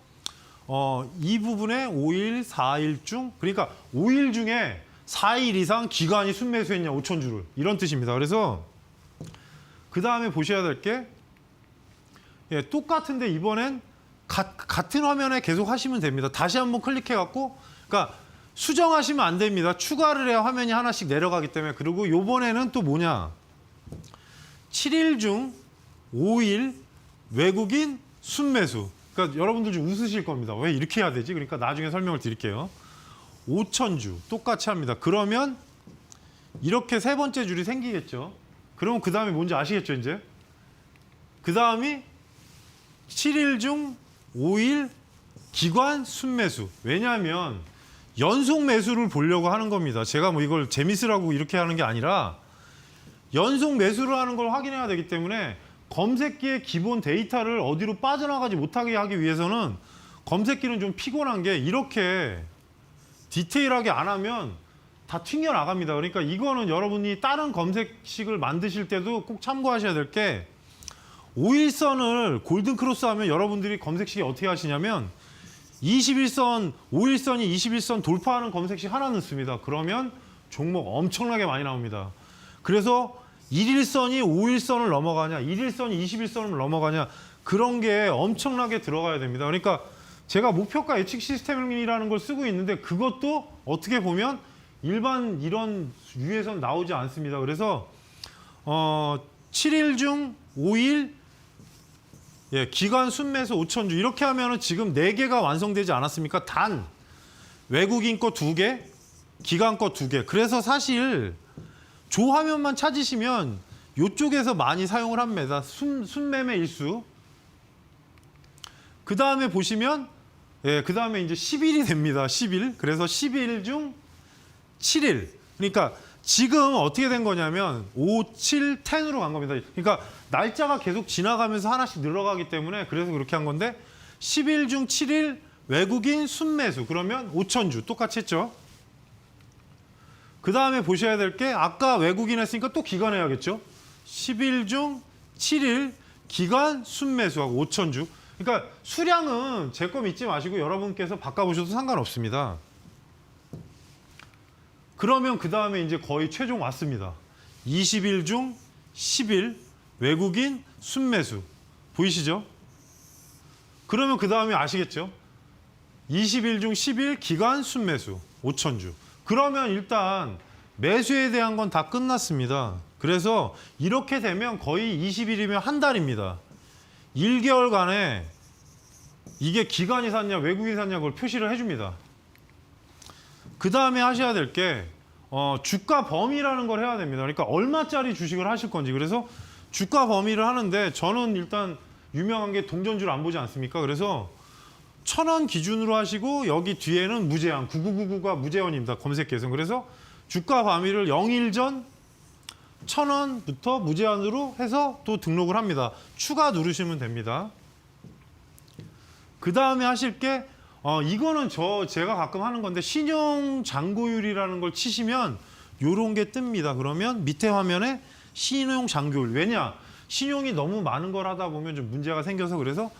이 부분에 5일, 4일 중, 그러니까 5일 중에 4일 이상 기관이 순매수했냐 5,000주를, 이런 뜻입니다. 그래서 그 다음에 보셔야 될 게 똑같은데 이번엔 같은 화면에 계속 하시면 됩니다. 다시 한번 클릭해 갖고, 그러니까 수정하시면 안 됩니다. 추가를 해야 화면이 하나씩 내려가기 때문에. 그리고 요번에는 또 뭐냐, 7일 중 5일 외국인 순매수. 그러니까 여러분들 좀 웃으실 겁니다. 왜 이렇게 해야 되지? 그러니까 나중에 설명을 드릴게요. 5,000주 똑같이 합니다. 그러면 이렇게 세 번째 줄이 생기겠죠. 그러면 그 다음에 뭔지 아시겠죠, 이제? 그 다음이 7일 중 5일 기관 순매수. 왜냐하면 연속 매수를 보려고 하는 겁니다. 제가 뭐 이걸 재밌으라고 이렇게 하는 게 아니라 연속 매수를 하는 걸 확인해야 되기 때문에 검색기의 기본 데이터를 어디로 빠져나가지 못하게 하기 위해서는 검색기는 좀 피곤한 게 이렇게 디테일하게 안 하면 다 튕겨나갑니다. 그러니까 이거는 여러분이 다른 검색식을 만드실 때도 꼭 참고하셔야 될 게, 5일선을 골든 크로스 하면 여러분들이 검색식이 어떻게 하시냐면 21선, 5일선이 21선 돌파하는 검색식 하나 넣습니다. 그러면 종목 엄청나게 많이 나옵니다. 그래서 1일선이 5일선을 넘어가냐, 1일선이 21선을 넘어가냐, 그런 게 엄청나게 들어가야 됩니다. 그러니까 제가 목표가 예측 시스템이라는 걸 쓰고 있는데 그것도 어떻게 보면 일반 이런 위에선 나오지 않습니다. 그래서 7일 중 5일 기관 순매수 5천주 이렇게 하면은 지금 4개가 완성되지 않았습니까? 단 외국인 거 2개, 기관 거 2개. 그래서 사실 조 화면만 찾으시면 이쪽에서 많이 사용을 합니다. 순매매 일수. 그 다음에 보시면 그 다음에 이제 10일이 됩니다. 10일. 그래서 10일 중 7일. 그러니까 지금 어떻게 된 거냐면 5, 7, 10으로 간 겁니다. 그러니까 날짜가 계속 지나가면서 하나씩 늘어가기 때문에 그래서 그렇게 한 건데 10일 중 7일 외국인 순매수. 그러면 5천주 똑같이 했죠. 그 다음에 보셔야 될 게 아까 외국인 했으니까 또 기관 해야겠죠. 10일 중 7일 기관 순매수하고 5천주. 그러니까 수량은 제 거 믿지 마시고 여러분께서 바꿔보셔도 상관없습니다. 그러면 그 다음에 이제 거의 최종 왔습니다. 20일 중 10일 외국인 순매수. 보이시죠? 그러면 그 다음에 아시겠죠? 20일 중 10일 기관 순매수 5천주. 그러면 일단 매수에 대한 건 다 끝났습니다. 그래서 이렇게 되면 거의 20일이면 한 달입니다. 1개월간에 이게 기관이 샀냐 외국인이 샀냐 그걸 표시를 해줍니다. 그 다음에 하셔야 될 게 주가 범위라는 걸 해야 됩니다. 그러니까 얼마짜리 주식을 하실 건지. 그래서 주가 범위를 하는데 저는 일단 유명한 게 동전주를 안 보지 않습니까? 그래서 1,000원 기준으로 하시고 여기 뒤에는 무제한 9999가 무제한입니다. 검색해서. 그래서 주가 범위를 0일 전 1,000원부터 무제한으로 해서 또 등록을 합니다. 추가 누르시면 됩니다. 그 다음에 하실 게 이거는 제가 가끔 하는 건데 신용 잔고율이라는 걸 치시면 요런 게 뜹니다. 그러면 밑에 화면에 신용 잔고율. 왜냐? 신용이 너무 많은 걸 하다 보면 좀 문제가 생겨서 그래서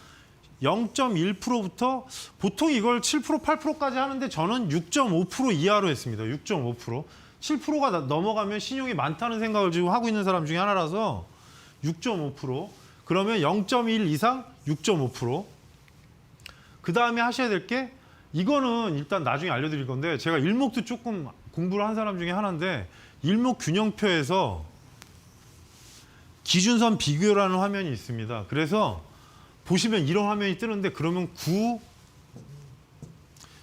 0.1%부터 보통 이걸 7%, 8%까지 하는데 저는 6.5% 이하로 했습니다. 6.5%. 7%가 넘어가면 신용이 많다는 생각을 지금 하고 있는 사람 중에 하나라서 6.5%. 그러면 0.1 이상 6.5%. 그 다음에 하셔야 될 게 이거는 일단 나중에 알려드릴 건데 제가 일목도 조금 공부를 한 사람 중에 하나인데 일목 균형표에서 기준선 비교라는 화면이 있습니다. 그래서 보시면 이런 화면이 뜨는데 그러면 9,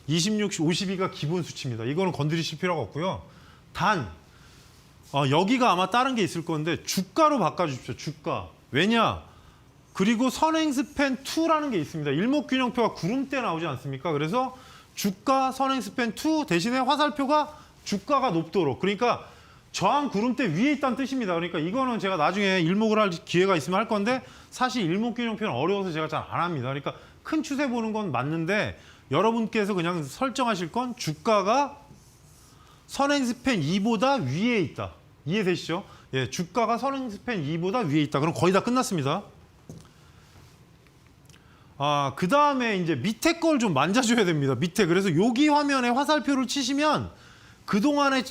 26, 52가 기본 수치입니다. 이거는 건드리실 필요가 없고요. 단 여기가 아마 다른 게 있을 건데 주가로 바꿔주십시오. 주가. 왜냐? 그리고 선행스팬 2라는 게 있습니다. 일목균형표가 구름대 나오지 않습니까? 그래서 주가 선행스팬 2 대신에 화살표가 주가가 높도록. 그러니까 저항 구름대 위에 있다는 뜻입니다. 그러니까 이거는 제가 나중에 일목을 할 기회가 있으면 할 건데 사실 일목균형표는 어려워서 제가 잘 안 합니다. 그러니까 큰 추세 보는 건 맞는데 여러분께서 그냥 설정하실 건 주가가 선행스팬 2보다 위에 있다. 이해되시죠? 예, 주가가 선행스팬 2보다 위에 있다. 그럼 거의 다 끝났습니다. 그 다음에 이제 밑에 걸 좀 만져줘야 됩니다. 밑에. 그래서 여기 화면에 화살표를 치시면 그동안에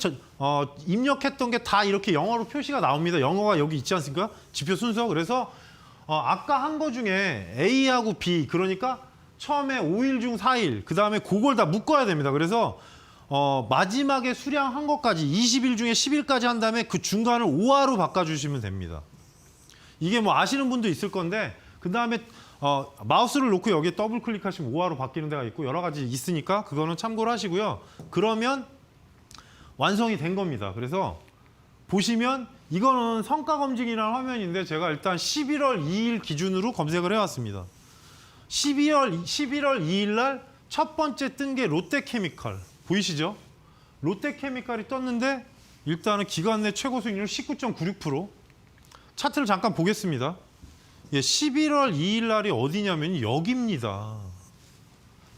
입력했던 게 다 이렇게 영어로 표시가 나옵니다. 영어가 여기 있지 않습니까? 지표 순서. 그래서 아까 한 거 중에 A하고 B, 그러니까 처음에 5일 중 4일, 그 다음에 그걸 다 묶어야 됩니다. 그래서 마지막에 수량한 것까지 20일 중에 10일까지 한 다음에 그 중간을 5화로 바꿔주시면 됩니다. 이게 뭐 아시는 분도 있을 건데 그 다음에 마우스를 놓고 여기에 더블 클릭하시면 5화로 바뀌는 데가 있고 여러 가지 있으니까 그거는 참고를 하시고요. 그러면 완성이 된 겁니다. 그래서 보시면 이거는 성과 검증이라는 화면인데 제가 일단 11월 2일 기준으로 검색을 해왔습니다. 11월 2일 날 첫 번째 뜬 게 롯데케미칼. 보이시죠? 롯데케미칼이 떴는데 일단은 기간 내 최고 수익률 19.96%. 차트를 잠깐 보겠습니다. 예, 11월 2일 날이 어디냐면 여기입니다.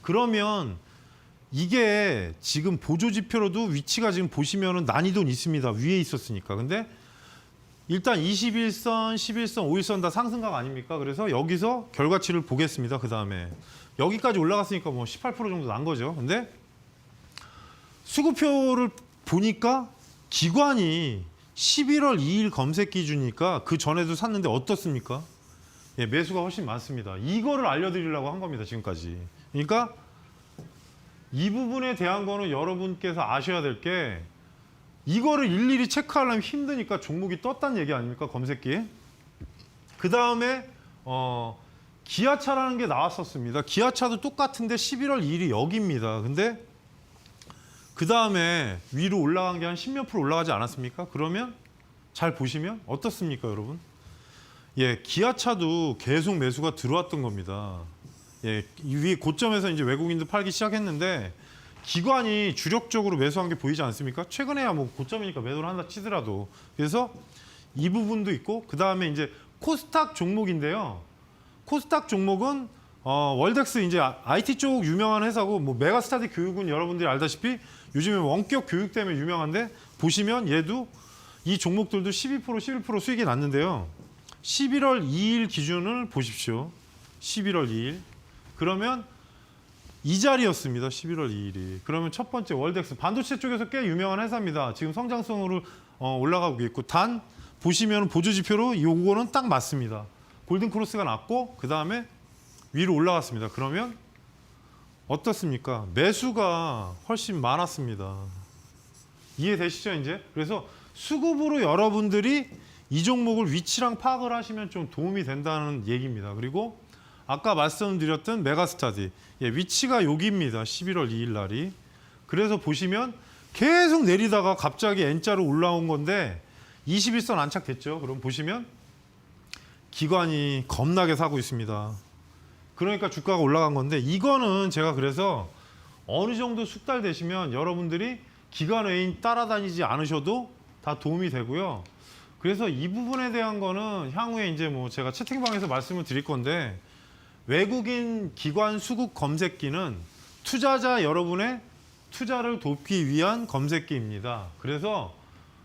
그러면 이게 지금 보조지표로도 위치가 지금 보시면은 난이도는 있습니다. 위에 있었으니까. 근데 일단 21선, 11선, 5일선 다 상승각 아닙니까? 그래서 여기서 결과치를 보겠습니다. 그 다음에 여기까지 올라갔으니까 뭐 18% 정도 난 거죠. 근데 수급표를 보니까 기관이 11월 2일 검색 기준이니까 그 전에도 샀는데 어떻습니까? 예, 매수가 훨씬 많습니다. 이거를 알려드리려고 한 겁니다. 지금까지. 그러니까 이 부분에 대한 거는 여러분께서 아셔야 될 게 이거를 일일이 체크하려면 힘드니까 종목이 떴다는 얘기 아닙니까? 검색기에. 그 다음에 기아차라는 게 나왔었습니다. 기아차도 똑같은데 11월 2일이 여기입니다. 근데 그 다음에 위로 올라간 게 한 10몇 프로 올라가지 않았습니까? 그러면 잘 보시면 어떻습니까, 여러분? 예, 기아차도 계속 매수가 들어왔던 겁니다. 예, 위 고점에서 이제 외국인도 팔기 시작했는데 기관이 주력적으로 매수한 게 보이지 않습니까? 최근에야 뭐 고점이니까 매도를 한다 치더라도. 그래서 이 부분도 있고 그 다음에 이제 코스닥 종목인데요. 코스닥 종목은 월덱스 이제 IT 쪽 유명한 회사고 뭐 메가스타디 교육은 여러분들이 알다시피 요즘에 원격 교육 때문에 유명한데 보시면 얘도 이 종목들도 12% 11% 수익이 났는데요. 11월 2일 기준을 보십시오. 11월 2일. 그러면 이 자리였습니다. 11월 2일이. 그러면 첫 번째 월덱스 반도체 쪽에서 꽤 유명한 회사입니다. 지금 성장성으로 올라가고 있고 단 보시면 보조지표로 요거는 딱 맞습니다. 골든크로스가 났고 그 다음에 위로 올라갔습니다. 그러면 어떻습니까? 매수가 훨씬 많았습니다. 이해되시죠 이제? 그래서 수급으로 여러분들이 이 종목을 위치랑 파악을 하시면 좀 도움이 된다는 얘기입니다. 그리고 아까 말씀드렸던 메가스타디 위치가 여기입니다. 11월 2일 날이. 그래서 보시면 계속 내리다가 갑자기 N자로 올라온 건데 21선 안착됐죠. 그럼 보시면 기관이 겁나게 사고 있습니다. 그러니까 주가가 올라간 건데 이거는 제가 그래서 어느 정도 숙달되시면 여러분들이 기관 외인 따라다니지 않으셔도 다 도움이 되고요. 그래서 이 부분에 대한 거는 향후에 이제 뭐 제가 채팅방에서 말씀을 드릴 건데 외국인 기관 수급 검색기는 투자자 여러분의 투자를 돕기 위한 검색기입니다. 그래서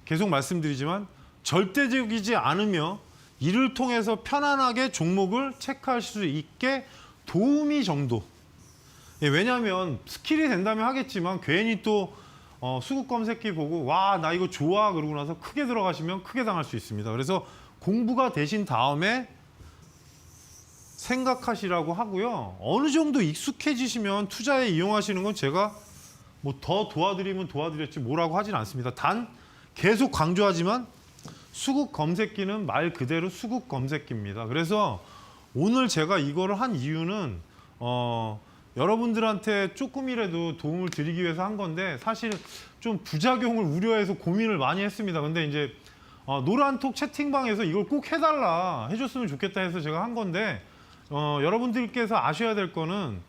계속 말씀드리지만 절대적이지 않으며 이를 통해서 편안하게 종목을 체크할 수 있게 도우미 정도. 왜냐하면 스킬이 된다면 하겠지만 괜히 또 수급 검색기 보고 와 나 이거 좋아 그러고 나서 크게 들어가시면 크게 당할 수 있습니다. 그래서 공부가 되신 다음에 생각하시라고 하고요. 어느 정도 익숙해지시면 투자에 이용하시는 건 제가 뭐 더 도와드리면 도와드렸지 뭐라고 하진 않습니다. 단 계속 강조하지만 수급 검색기는 말 그대로 수급 검색기입니다. 그래서 오늘 제가 이거를 한 이유는 여러분들한테 조금이라도 도움을 드리기 위해서 한 건데 사실 좀 부작용을 우려해서 고민을 많이 했습니다. 근데 이제 노란톡 채팅방에서 이걸 꼭 해달라 해줬으면 좋겠다 해서 제가 한 건데 여러분들께서 아셔야 될 거는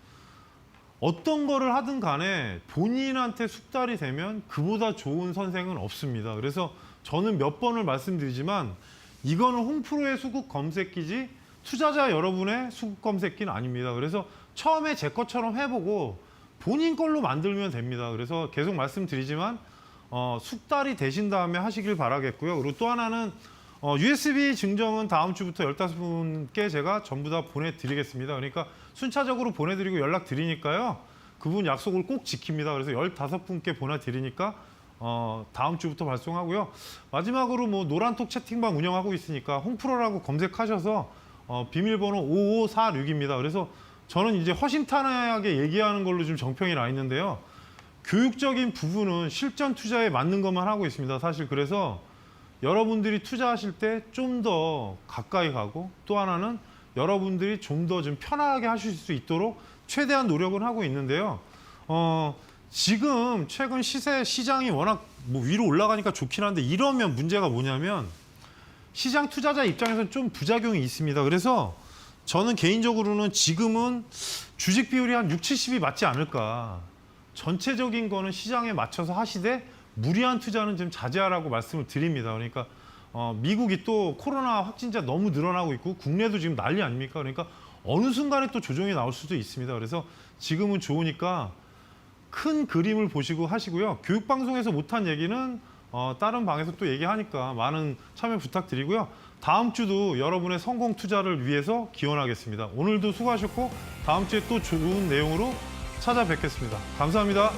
어떤 거를 하든 간에 본인한테 숙달이 되면 그보다 좋은 선생은 없습니다. 그래서 저는 몇 번을 말씀드리지만 이거는 홈프로의 수급 검색기지 투자자 여러분의 수급 검색기는 아닙니다. 그래서 처음에 제 것처럼 해보고 본인 걸로 만들면 됩니다. 그래서 계속 말씀드리지만 숙달이 되신 다음에 하시길 바라겠고요. 그리고 또 하나는 USB 증정은 다음 주부터 15분께 제가 전부 다 보내드리겠습니다. 그러니까 순차적으로 보내드리고 연락드리니까요. 그분 약속을 꼭 지킵니다. 그래서 15분께 보내드리니까 다음 주부터 발송하고요. 마지막으로 뭐 노란톡 채팅방 운영하고 있으니까 홈프로라고 검색하셔서 비밀번호 5546입니다. 그래서 저는 이제 허심탄회하게 얘기하는 걸로 좀 정평이 나 있는데요. 교육적인 부분은 실전 투자에 맞는 것만 하고 있습니다. 사실 그래서 여러분들이 투자하실 때 좀 더 가까이 가고 또 하나는 여러분들이 좀 더 좀 편하게 하실 수 있도록 최대한 노력은 하고 있는데요. 지금 최근 시장이 워낙 뭐 위로 올라가니까 좋긴 한데 이러면 문제가 뭐냐면 시장 투자자 입장에서는 좀 부작용이 있습니다. 그래서 저는 개인적으로는 지금은 주식 비율이 한 60, 70이 맞지 않을까. 전체적인 거는 시장에 맞춰서 하시되 무리한 투자는 좀 자제하라고 말씀을 드립니다. 그러니까 미국이 또 코로나 확진자 너무 늘어나고 있고 국내도 지금 난리 아닙니까? 그러니까 어느 순간에 또 조정이 나올 수도 있습니다. 그래서 지금은 좋으니까 큰 그림을 보시고 하시고요. 교육방송에서 못한 얘기는 다른 방에서 또 얘기하니까 많은 참여 부탁드리고요. 다음 주도 여러분의 성공 투자를 위해서 기원하겠습니다. 오늘도 수고하셨고 다음 주에 또 좋은 내용으로 찾아뵙겠습니다. 감사합니다.